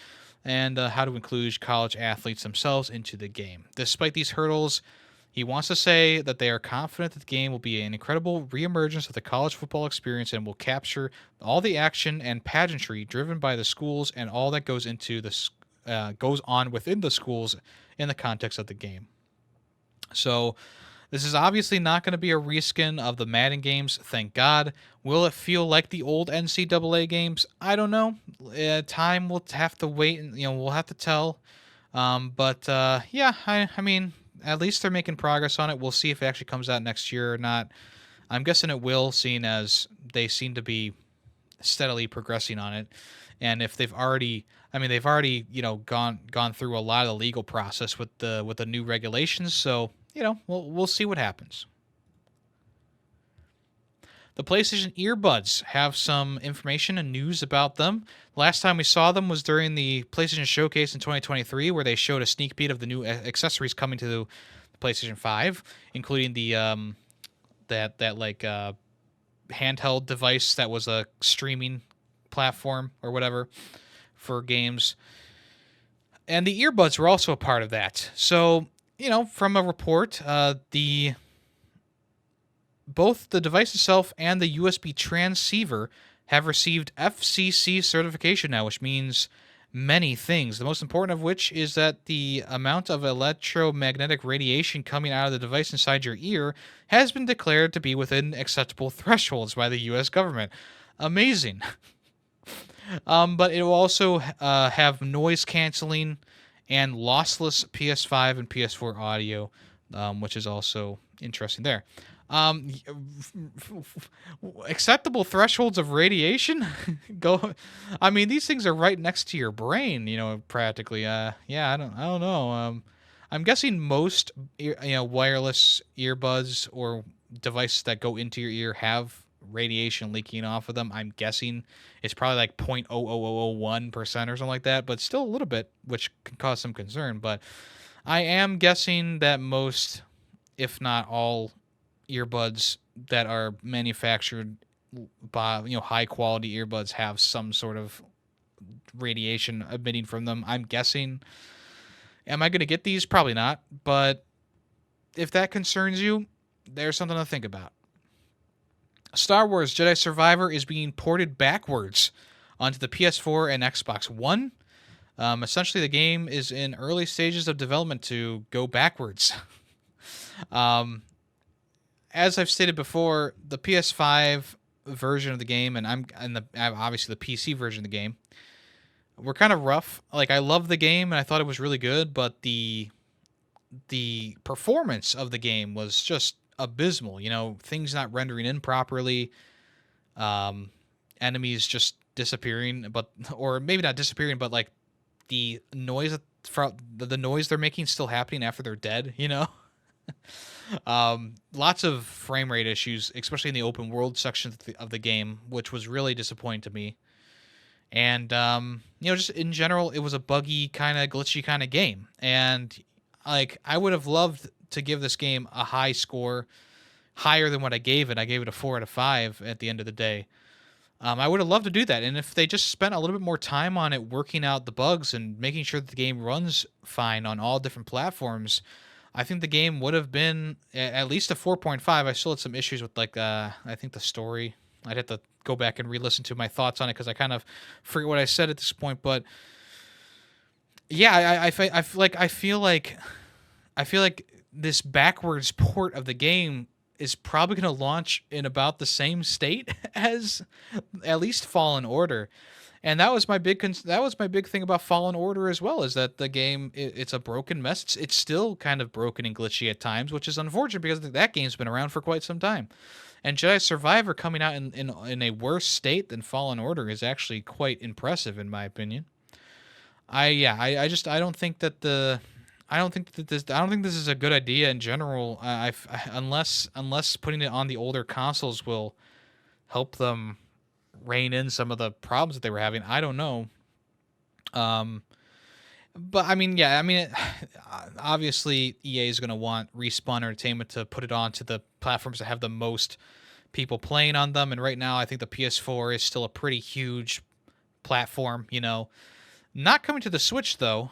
and how to include college athletes themselves into the game. Despite these hurdles, he wants to say that they are confident that the game will be an incredible reemergence of the college football experience and will capture all the action and pageantry driven by the schools and all that goes on within the schools in the context of the game. So this is obviously not going to be a reskin of the Madden games, thank God. Will it feel like the old NCAA games? I don't know. Time will have to wait, and we'll have to tell. But yeah, I mean, at least they're making progress on it. We'll see if it actually comes out next year or not. I'm guessing it will, seeing as they seem to be steadily progressing on it. And if they've already gone through a lot of the legal process with the new regulations. So we'll see what happens. The PlayStation earbuds have some information and news about them. Last time we saw them was during the PlayStation Showcase in 2023, where they showed a sneak peek of the new accessories coming to the PlayStation 5, including the handheld device that was a streaming platform or whatever for games. And the earbuds were also a part of that. So, from a report, the both the device itself and the USB transceiver have received FCC certification now, which means many things. The most important of which is that the amount of electromagnetic radiation coming out of the device inside your ear has been declared to be within acceptable thresholds by the US government. Amazing. But it will also have noise canceling and lossless PS5 and PS4 audio, which is also interesting there. Um, Acceptable thresholds of radiation. Go. I mean, these things are right next to your brain. Practically. Yeah. I don't know. I'm guessing most wireless earbuds or devices that go into your ear have radiation leaking off of them. I'm guessing it's probably like 0.00001% or something like that, but still a little bit, which can cause some concern. But I am guessing that most, if not all, earbuds that are manufactured by high quality earbuds have some sort of radiation emitting from them. I'm guessing. Am I going to get these? Probably not. But if that concerns you, there's something to think about. Star Wars Jedi Survivor is being ported backwards onto the PS4 and Xbox One. Essentially, the game is in early stages of development to go backwards. As I've stated before, the PS5 version of the game and obviously the PC version of the game were kind of rough. Like, I love the game and I thought it was really good, but the performance of the game was just abysmal. Things not rendering in properly, enemies just disappearing, or maybe not disappearing, but like the noise from the noise they're making still happening after they're dead. Lots of frame rate issues, especially in the open world sections of the game, which was really disappointing to me. And just in general, it was a buggy, kind of glitchy kind of game. And like, I would have loved to give this game a high score, higher than what I gave it. I gave it a 4 out of 5 at the end of the day. I would have loved to do that. And if they just spent a little bit more time on it, working out the bugs and making sure that the game runs fine on all different platforms, I think the game would have been at least a 4.5. I still had some issues with, like, I think the story. I'd have to go back and re-listen to my thoughts on it because I kind of forget what I said at this point. But yeah, I feel like this backwards port of the game is probably going to launch in about the same state as at least Fallen Order. And that was my big thing about Fallen Order as well, is that the game, it's a broken mess. It's still kind of broken and glitchy at times, which is unfortunate because that game's been around for quite some time. And Jedi Survivor coming out in a worse state than Fallen Order is actually quite impressive in my opinion. I don't think that this is a good idea in general. Unless putting it on the older consoles will help them rein in some of the problems that they were having. I don't know. But I mean, yeah, obviously EA is going to want Respawn Entertainment to put it onto the platforms that have the most people playing on them. And right now, I think the PS4 is still a pretty huge platform. Not coming to the Switch though,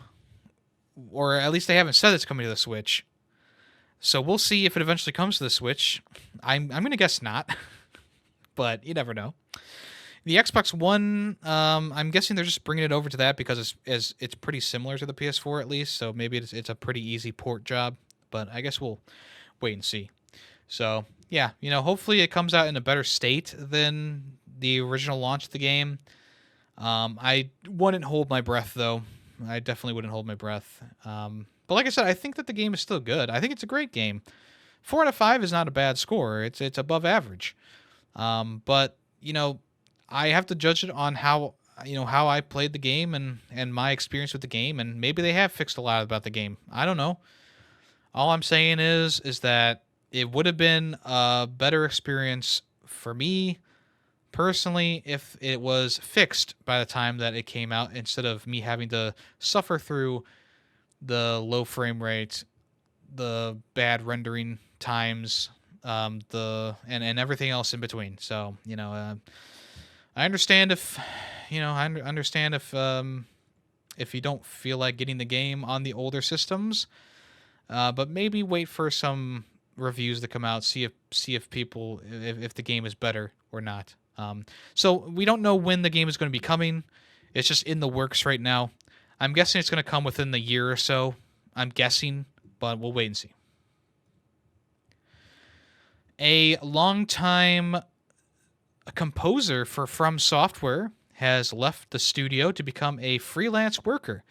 or at least they haven't said it's coming to the Switch. So we'll see if it eventually comes to the Switch. I'm going to guess not, but you never know. The Xbox One, I'm guessing they're just bringing it over to that because it's pretty similar to the PS4 at least, so maybe it's a pretty easy port job, but I guess we'll wait and see. So, yeah, hopefully it comes out in a better state than the original launch of the game. I wouldn't hold my breath, though. I definitely wouldn't hold my breath. But like I said, I think that the game is still good. I think it's a great game. 4 out of 5 is not a bad score. It's above average. But, I have to judge it on how I played the game and my experience with the game, and maybe they have fixed a lot about the game. I don't know. All I'm saying is that it would have been a better experience for me personally if it was fixed by the time that it came out, instead of me having to suffer through the low frame rate, the bad rendering times, and everything else in between. So, I understand if if you don't feel like getting the game on the older systems, but maybe wait for some reviews that come out, see if people if the game is better or not. So we don't know when the game is going to be coming. It's just in the works right now. I'm guessing it's going to come within the year or so. I'm guessing, but we'll wait and see. A longtime composer for From Software has left the studio to become a freelance worker.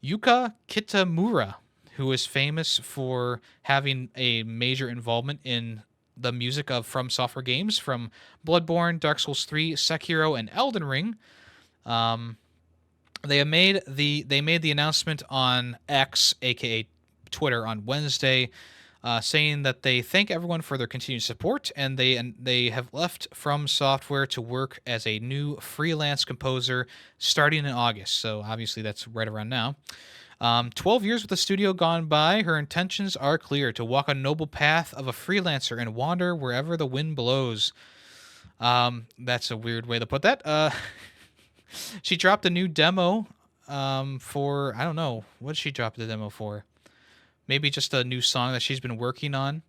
Yuka Kitamura, who is famous for having a major involvement in the music of From Software games from Bloodborne, Dark Souls 3, Sekiro, and Elden Ring. They made the announcement on X, aka Twitter, on Wednesday, saying that they thank everyone for their continued support, and they have left From Software to work as a new freelance composer starting in August. So obviously that's right around now. 12 years with the studio gone by, her intentions are clear: to walk a noble path of a freelancer and wander wherever the wind blows. That's a weird way to put that. She dropped a new demo for, I don't know, what did she drop the demo for? Maybe just a new song that she's been working on.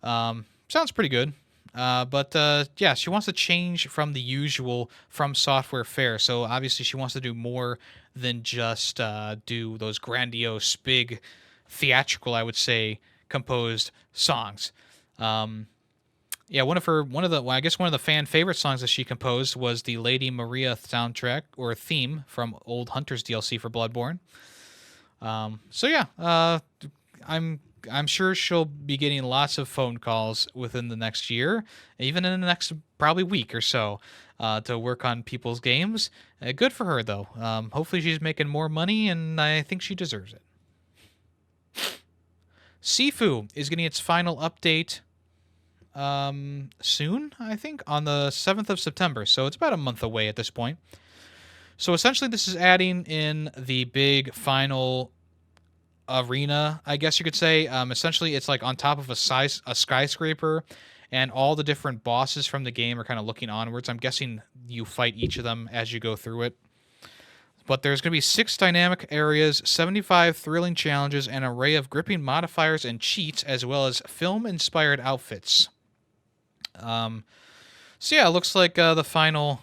Sounds pretty good. But yeah, she wants to change from the usual From Software fare. So obviously she wants to do more than just do those grandiose, big, theatrical, I would say, composed songs. Yeah, one of the fan favorite songs that she composed was the Lady Maria soundtrack or theme from Old Hunters DLC for Bloodborne. So yeah, I'm sure she'll be getting lots of phone calls within the next year, even in the next probably week or so, to work on people's games. Good for her, though. Hopefully she's making more money, and I think she deserves it. Sifu is getting its final update soon, I think, on the 7th of September. So it's about a month away at this point. So essentially this is adding in the big final arena, I guess you could say. Essentially, it's like on top of a skyscraper, and all the different bosses from the game are kind of looking onwards. I'm guessing you fight each of them as you go through it. But there's going to be 6 dynamic areas, 75 thrilling challenges, and an array of gripping modifiers and cheats, as well as film-inspired outfits. So yeah, it looks like the final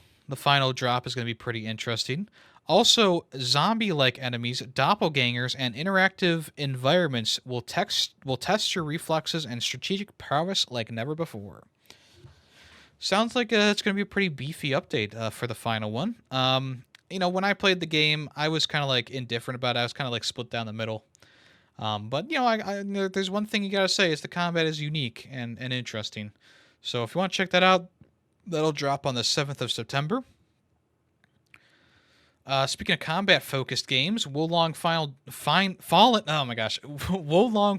drop is going to be pretty interesting. Also, zombie-like enemies, doppelgangers, and interactive environments will test your reflexes and strategic prowess like never before. Sounds like it's going to be a pretty beefy update for the final one. When I played the game, I was kind of like indifferent about it. I was kind of like split down the middle. But there's one thing you gotta say: is the combat is unique and interesting. So if you want to check that out, that'll drop on the 7th of September. Speaking of combat-focused games, Wolong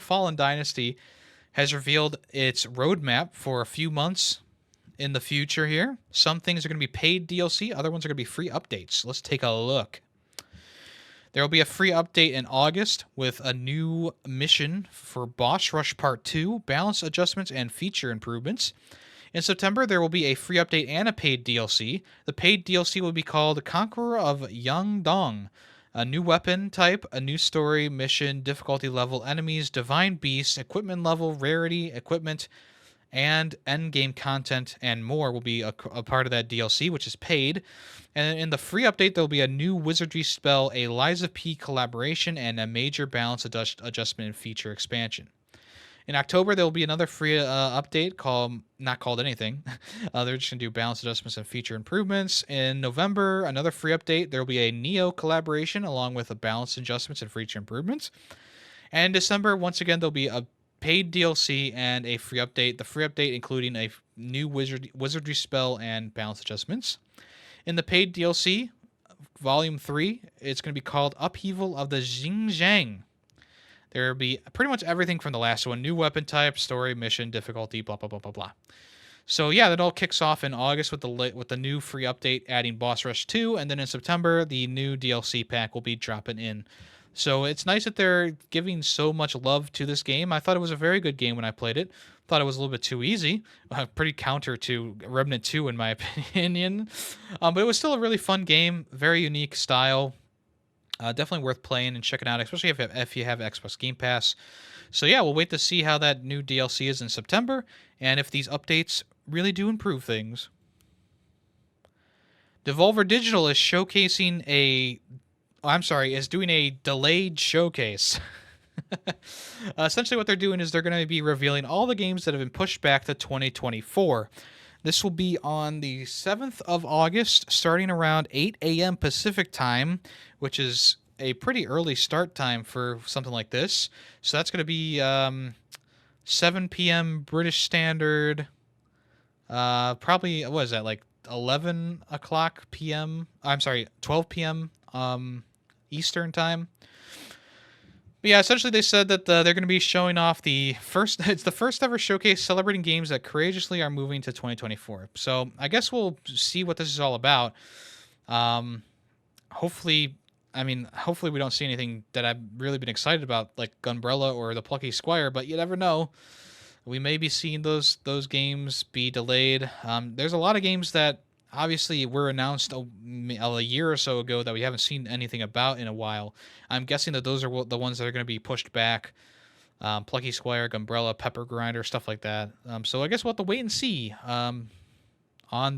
Fallen Dynasty has revealed its roadmap for a few months in the future here. Some things are going to be paid DLC, other ones are going to be free updates. Let's take a look. There will be a free update in August with a new mission for Boss Rush Part 2, balance adjustments, and feature improvements. In September, there will be a free update and a paid DLC. The paid DLC will be called Conqueror of Yangdong. A new weapon type, a new story, mission, difficulty level, enemies, divine beasts, equipment level, rarity, equipment, and endgame content, and more will be a part of that DLC, which is paid. And in the free update, there will be a new wizardry spell, a Lies of P collaboration, and a major balance adjustment and feature expansion. In October, there will be another free update not called anything. They're just going to do balance adjustments and feature improvements. In November, another free update. There will be a Neo collaboration along with a balance adjustments and feature improvements. And in December, once again, there'll be a paid DLC and a free update. The free update including a new wizardry spell and balance adjustments. In the paid DLC, Volume 3, it's going to be called Upheaval of the Xinjiang. There will be pretty much everything from the last one. New weapon type, story, mission, difficulty, blah, blah, blah, blah, blah. So yeah, that all kicks off in August with the new free update adding Boss Rush 2. And then in September, the new DLC pack will be dropping in. So it's nice that they're giving so much love to this game. I thought it was a very good game when I played it. Thought it was a little bit too easy. Pretty counter to Remnant 2 in my opinion. But it was still a really fun game. Very unique style. Definitely worth playing and checking out, especially if you have Xbox Game Pass. So yeah, we'll wait to see how that new DLC is in September, and if these updates really do improve things. Devolver Digital is showcasing a... I'm sorry, is doing a delayed showcase. Essentially what they're doing is they're going to be revealing all the games that have been pushed back to 2024. This will be on the 7th of August, starting around 8 a.m. Pacific time, which is a pretty early start time for something like this. So that's going to be 7 p.m. British Standard. Probably, what is that, like 11 o'clock p.m.? I'm sorry, 12 p.m. Eastern time. But yeah, essentially they said that they're going to be showing off it's the first ever showcase celebrating games that courageously are moving to 2024. So I guess we'll see what this is all about. Hopefully we don't see anything that I've really been excited about, like Gunbrella or the Plucky Squire, but you never know. We may be seeing those games be delayed. There's a lot of games that obviously were announced a year or so ago that we haven't seen anything about in a while. I'm guessing that those are the ones that are going to be pushed back. Plucky Squire, Gunbrella, Pepper Grinder, stuff like that. So I guess we'll have to wait and see on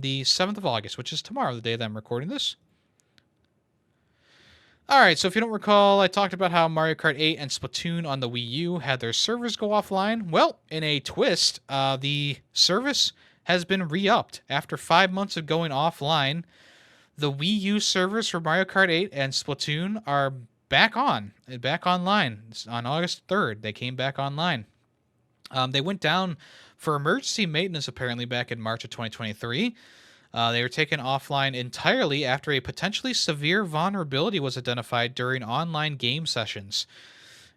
the 7th of August, which is tomorrow, the day that I'm recording this. Alright, so if you don't recall, I talked about how Mario Kart 8 and Splatoon on the Wii U had their servers go offline. Well, in a twist, the service has been re-upped. After 5 months of going offline, the Wii U servers for Mario Kart 8 and Splatoon are back online. On August 3rd, they came back online. They went down for emergency maintenance apparently back in March of 2023. They were taken offline entirely after a potentially severe vulnerability was identified during online game sessions.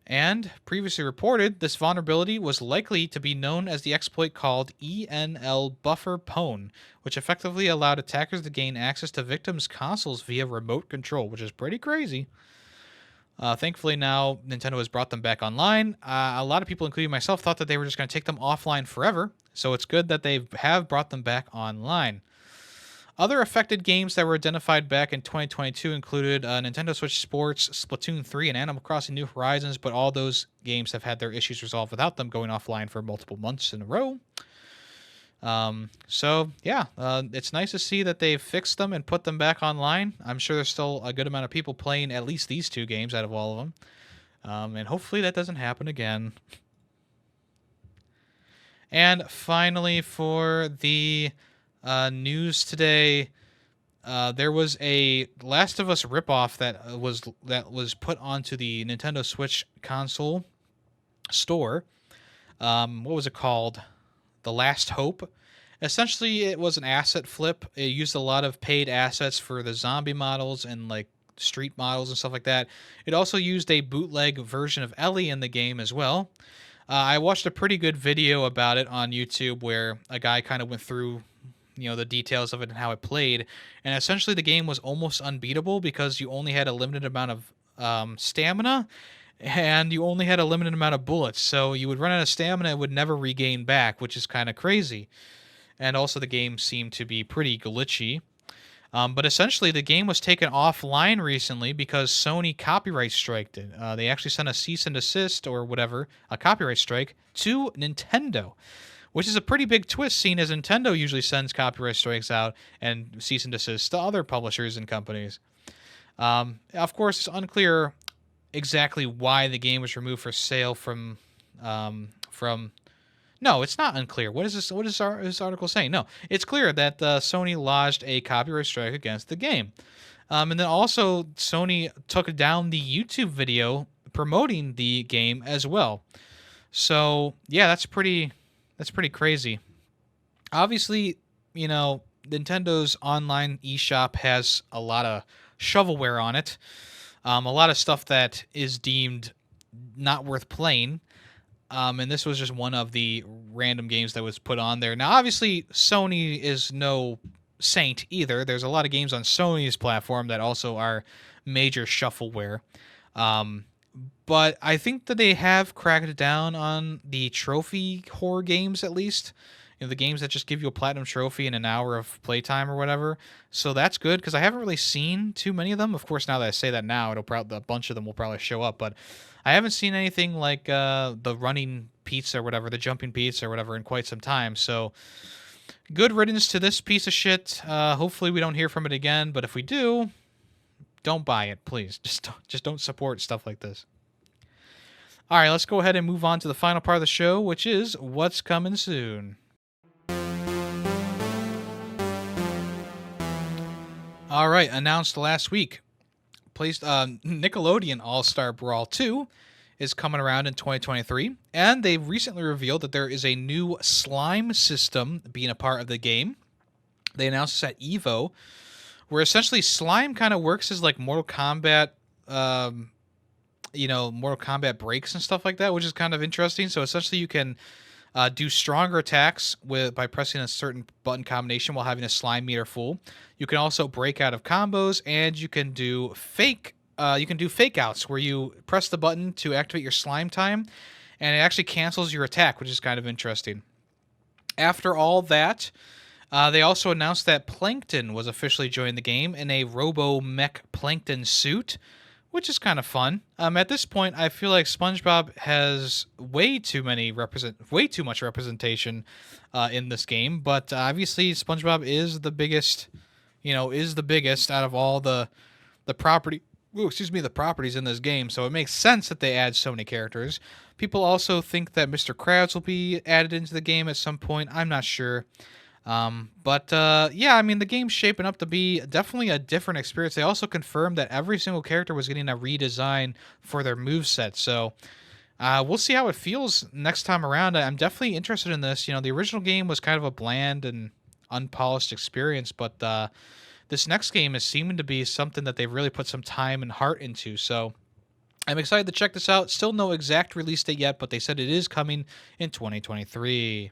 And previously reported, this vulnerability was likely to be known as the exploit called ENL Buffer Pwn, which effectively allowed attackers to gain access to victims' consoles via remote control, which is pretty crazy. Thankfully now, Nintendo has brought them back online. A lot of people, including myself, thought that they were just going to take them offline forever, so it's good that they have brought them back online. Other affected games that were identified back in 2022 included Nintendo Switch Sports, Splatoon 3, and Animal Crossing New Horizons, but all those games have had their issues resolved without them going offline for multiple months in a row. It's nice to see that they've fixed them and put them back online. I'm sure there's still a good amount of people playing at least these two games out of all of them. And hopefully that doesn't happen again. And finally, for the news today, there was a Last of Us ripoff that was put onto the Nintendo Switch console store. What was it called? The Last Hope. Essentially, it was an asset flip. It used a lot of paid assets for the zombie models and like street models and stuff like that. It also used a bootleg version of Ellie in the game as well. I watched a pretty good video about it on YouTube where a guy kind of went through the details of it and how it played. And essentially the game was almost unbeatable because you only had a limited amount of stamina and you only had a limited amount of bullets. So you would run out of stamina and would never regain back, which is kind of crazy. And also the game seemed to be pretty glitchy. But essentially the game was taken offline recently because Sony copyright striked it. They actually sent a cease and desist or whatever, a copyright strike, to Nintendo, which is a pretty big twist, seeing as Nintendo usually sends copyright strikes out and cease and desist to other publishers and companies. Of course, it's unclear exactly why the game was removed for sale from. No, it's not unclear. What is this? What is this article saying? No, it's clear that Sony lodged a copyright strike against the game, and then also Sony took down the YouTube video promoting the game as well. So yeah, that's pretty crazy. Obviously, Nintendo's online eShop has a lot of shovelware on it. A lot of stuff that is deemed not worth playing. And this was just one of the random games that was put on there. Now, obviously, Sony is no saint either. There's a lot of games on Sony's platform that also are major shovelware. But I think that they have cracked down on the trophy horror games, at least. the games that just give you a platinum trophy in an hour of playtime or whatever. So that's good because I haven't really seen too many of them. Of course, now that I say that now, it'll probably a bunch of them will probably show up, but I haven't seen anything like the running pizza or whatever, the jumping pizza or whatever in quite some time. So good riddance to this piece of shit. Hopefully we don't hear from it again, but if we do, don't buy it, please. Just don't support stuff like this. All right, let's go ahead and move on to the final part of the show, which is what's coming soon. All right, announced last week. Nickelodeon All-Star Brawl 2 is coming around in 2023, and they've recently revealed that there is a new slime system being a part of the game. They announced this at EVO, where essentially slime kind of works as like Mortal Kombat, Mortal Kombat breaks and stuff like that, which is kind of interesting. So essentially you can do stronger attacks by pressing a certain button combination while having a slime meter full. You can also break out of combos, and you can do fake outs where you press the button to activate your slime time, and it actually cancels your attack, which is kind of interesting. After all that, they also announced that Plankton was officially joining the game in a Robo-Mech Plankton suit, which is kind of fun. At this point, I feel like SpongeBob has way too much representation in this game. But obviously, SpongeBob is the biggest, out of all the properties in this game. So it makes sense that they add so many characters. People also think that Mr. Krabs will be added into the game at some point. I'm not sure. The game's shaping up to be definitely a different experience. They also confirmed that every single character was getting a redesign for their moveset. So we'll see how it feels next time around. I'm definitely interested in this. The original game was kind of a bland and unpolished experience, but this next game is seeming to be something that they've really put some time and heart into. So I'm excited to check this out. Still no exact release date yet, but they said it is coming in 2023.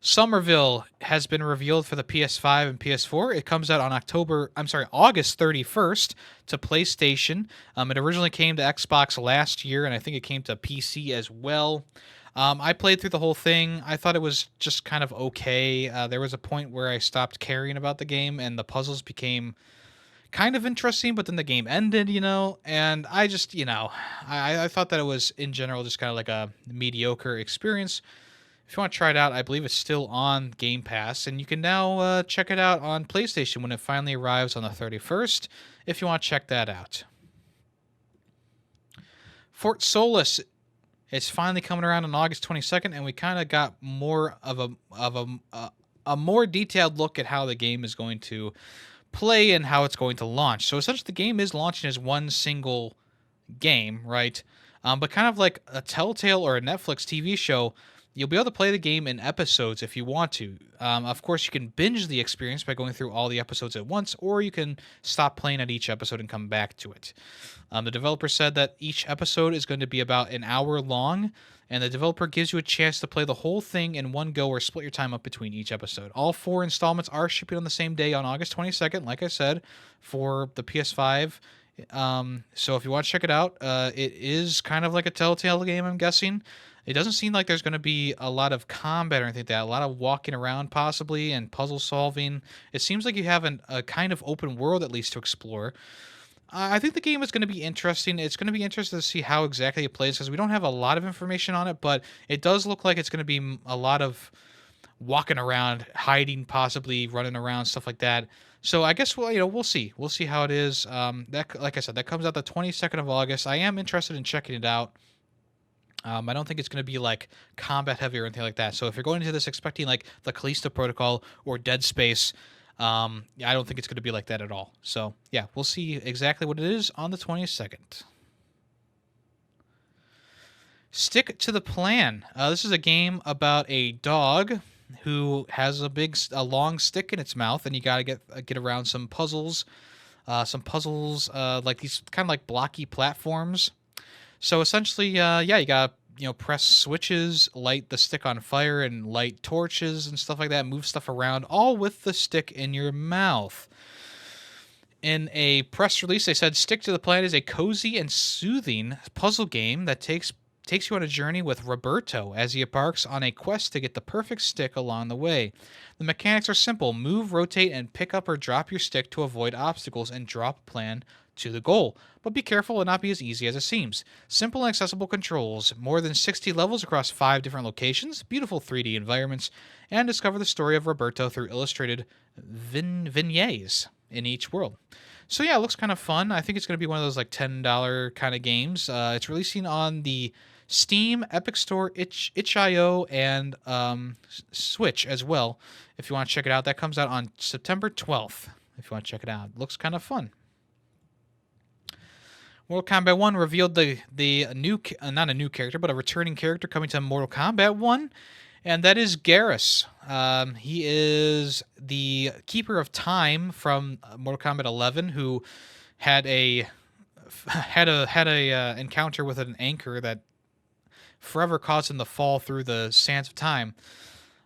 Somerville has been revealed for the PS5 and PS4. It comes out on August 31st to PlayStation. It originally came to Xbox last year, and I think it came to PC as well. I played through the whole thing. I thought it was just kind of okay. There was a point where I stopped caring about the game, and the puzzles became kind of interesting, but then the game ended, and I just, I thought that it was, in general, just kind of like a mediocre experience. If you want to try it out, I believe it's still on Game Pass, and you can now check it out on PlayStation when it finally arrives on the 31st, if you want to check that out. Fort Solis is finally coming around on August 22nd, and we kind of got more of a more detailed look at how the game is going to play and how it's going to launch. So essentially, the game is launching as one single game, right? But kind of like a Telltale or a Netflix TV show, you'll be able to play the game in episodes if you want to. Of course, you can binge the experience by going through all the episodes at once, or you can stop playing at each episode and come back to it. The developer said that each episode is going to be about an hour long, and the developer gives you a chance to play the whole thing in one go or split your time up between each episode. All 4 installments are shipping on the same day on August 22nd, like I said, for the PS5. So if you want to check it out, it is kind of like a Telltale game, I'm guessing. It doesn't seem like there's going to be a lot of combat or anything like that. A lot of walking around possibly and puzzle solving. It seems like you have a kind of open world at least to explore. I think the game is going to be interesting. It's going to be interesting to see how exactly it plays because we don't have a lot of information on it, but it does look like it's going to be a lot of walking around, hiding, possibly running around, stuff like that. So I guess we'll see. We'll see how it is. Like I said, that comes out the 22nd of August. I am interested in checking it out. I don't think it's going to be like combat heavy or anything like that. So if you're going into this expecting like the Callisto Protocol or Dead Space, I don't think it's going to be like that at all. So yeah, we'll see exactly what it is on the 22nd. Stick to the Plan. This is a game about a dog who has a long stick in its mouth, and you got to get around some puzzles. Like these kind of like blocky platforms. So essentially, you got to press switches, light the stick on fire, and light torches and stuff like that, move stuff around, all with the stick in your mouth. In a press release, they said Stick to the Plan is a cozy and soothing puzzle game that takes takes you on a journey with Roberto as he embarks on a quest to get the perfect stick along the way. The mechanics are simple: move, rotate, and pick up or drop your stick to avoid obstacles and drop a plan to the goal. But be careful, and not be as easy as it seems. Simple and accessible controls, more than 60 levels across 5 different locations, beautiful 3D environments, and discover the story of Roberto through illustrated vignettes in each world. So yeah, it looks kind of fun. I think it's going to be one of those like $10 kind of games. It's releasing on the Steam, Epic Store, itch.io, and Switch as well. If you want to check it out, that comes out on September 12th. If you want to check it out, it looks kind of fun. Mortal Kombat 1 revealed the new, not a new character, but a returning character coming to Mortal Kombat 1, and that is Garrus. He is the Keeper of Time from Mortal Kombat 11, who had a encounter with an anchor that forever caused him to fall through the sands of time.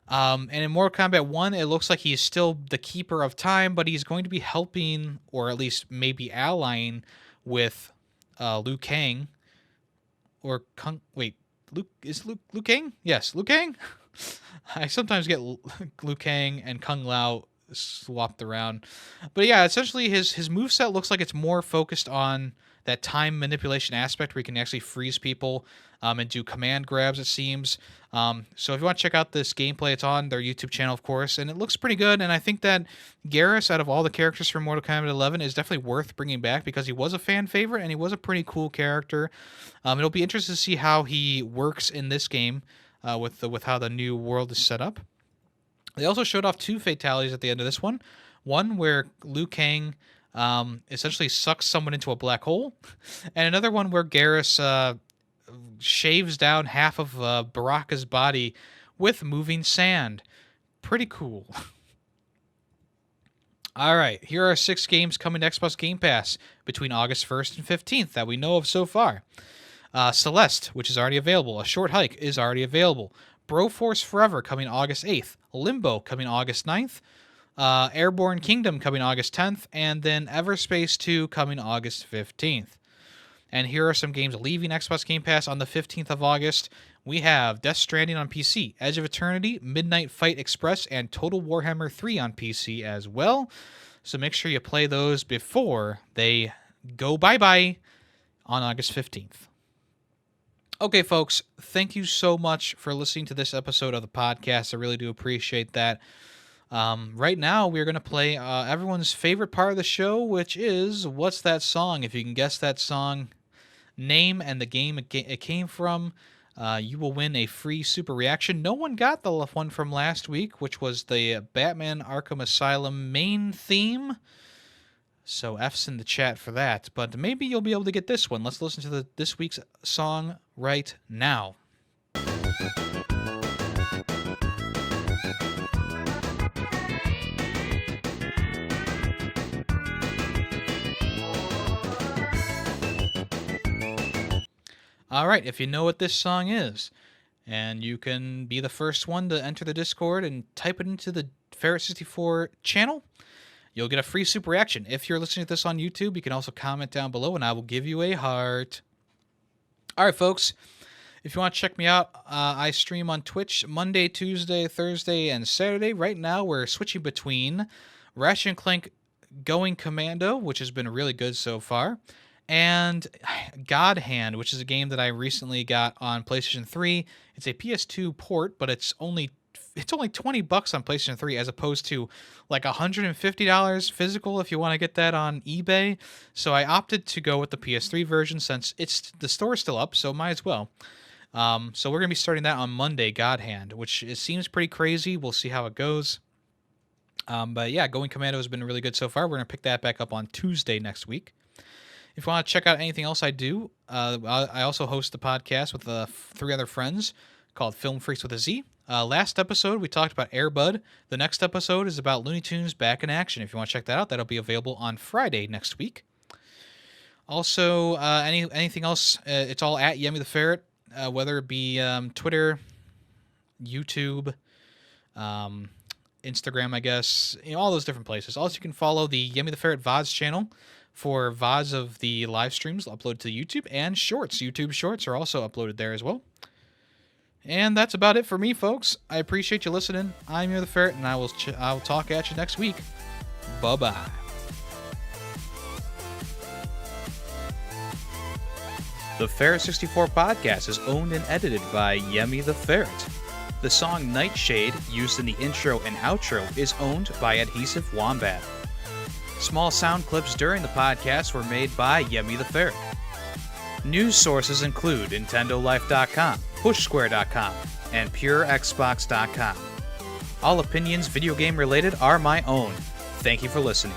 And in Mortal Kombat 1, it looks like he's still the Keeper of Time, but he's going to be helping, or at least maybe allying, with Liu Kang, or Kung. Wait, Liu Kang? Yes, Liu Kang. I sometimes get Liu Kang and Kung Lao swapped around, but yeah, essentially his moveset looks like it's more focused on that time manipulation aspect where you can actually freeze people and do command grabs, it seems. So if you want to check out this gameplay, it's on their YouTube channel, of course, and it looks pretty good. And I think that Garrus, out of all the characters from Mortal Kombat 11, is definitely worth bringing back because he was a fan favorite and he was a pretty cool character. It'll be interesting to see how he works in this game with how the new world is set up. They also showed off 2 fatalities at the end of this one. One where Liu Kang essentially sucks someone into a black hole, and another one where Garrus shaves down half of Baraka's body with moving sand. Pretty cool. All right, here are 6 games coming to Xbox Game Pass between August 1st and 15th that we know of so far. Celeste, which is already available. A Short Hike is already available. Broforce Forever coming August 8th. Limbo coming August 9th. Airborne Kingdom coming August 10th. And then Everspace 2 coming August 15th. And here are some games leaving Xbox Game Pass on the 15th of August. We have Death Stranding on PC, Edge of Eternity, Midnight Fight Express, and Total Warhammer 3 on PC as well. So make sure you play those before they go bye-bye on August 15th. Okay, folks, thank you so much for listening to this episode of the podcast. I really do appreciate that. Right now, we're going to play everyone's favorite part of the show, which is What's That Song? If you can guess that song name and the game it came from, you will win a free super reaction. No one got the one from last week, which was the Batman Arkham Asylum main theme. So F's in the chat for that, but maybe you'll be able to get this one. Let's listen to this week's song right now. All right, if you know what this song is, and you can be the first one to enter the Discord and type it into the Ferret64 channel, you'll get a free super reaction. If you're listening to this on YouTube, you can also comment down below, and I will give you a heart. All right, folks. If you want to check me out, I stream on Twitch Monday, Tuesday, Thursday, and Saturday. Right now, we're switching between Ratchet & Clank Going Commando, which has been really good so far, and God Hand, which is a game that I recently got on PlayStation 3. It's a PS2 port, but it's only $20 on PlayStation 3 as opposed to like $150 physical if you want to get that on eBay. So I opted to go with the PS3 version since the store's still up, so might as well. So we're going to be starting that on Monday, God Hand, which it seems pretty crazy. We'll see how it goes. But yeah, Going Commando has been really good so far. We're going to pick that back up on Tuesday next week. If you want to check out anything else I do, I also host a podcast with 3 other friends called Film Freaks with a Z. Last episode, we talked about Air Bud. The next episode is about Looney Tunes Back in Action. If you want to check that out, that'll be available on Friday next week. Also, anything else, it's all at Yemmy the Ferret, whether it be Twitter, YouTube, Instagram, I guess, all those different places. Also, you can follow the Yemmy the Ferret VODs channel. for VODs of the live streams uploaded to YouTube, and shorts. YouTube shorts are also uploaded there as well. And that's about it for me, folks. I appreciate you listening. I'm Yemmy the Ferret, and I'll talk at you next week. Bye-bye. The Ferret 64 podcast is owned and edited by Yemmy the Ferret. The song Nightshade, used in the intro and outro, is owned by Adhesive Wombat. Small sound clips during the podcast were made by Yemmy the Ferret. News sources include NintendoLife.com, PushSquare.com, and PureXbox.com. All opinions video game related are my own. Thank you for listening.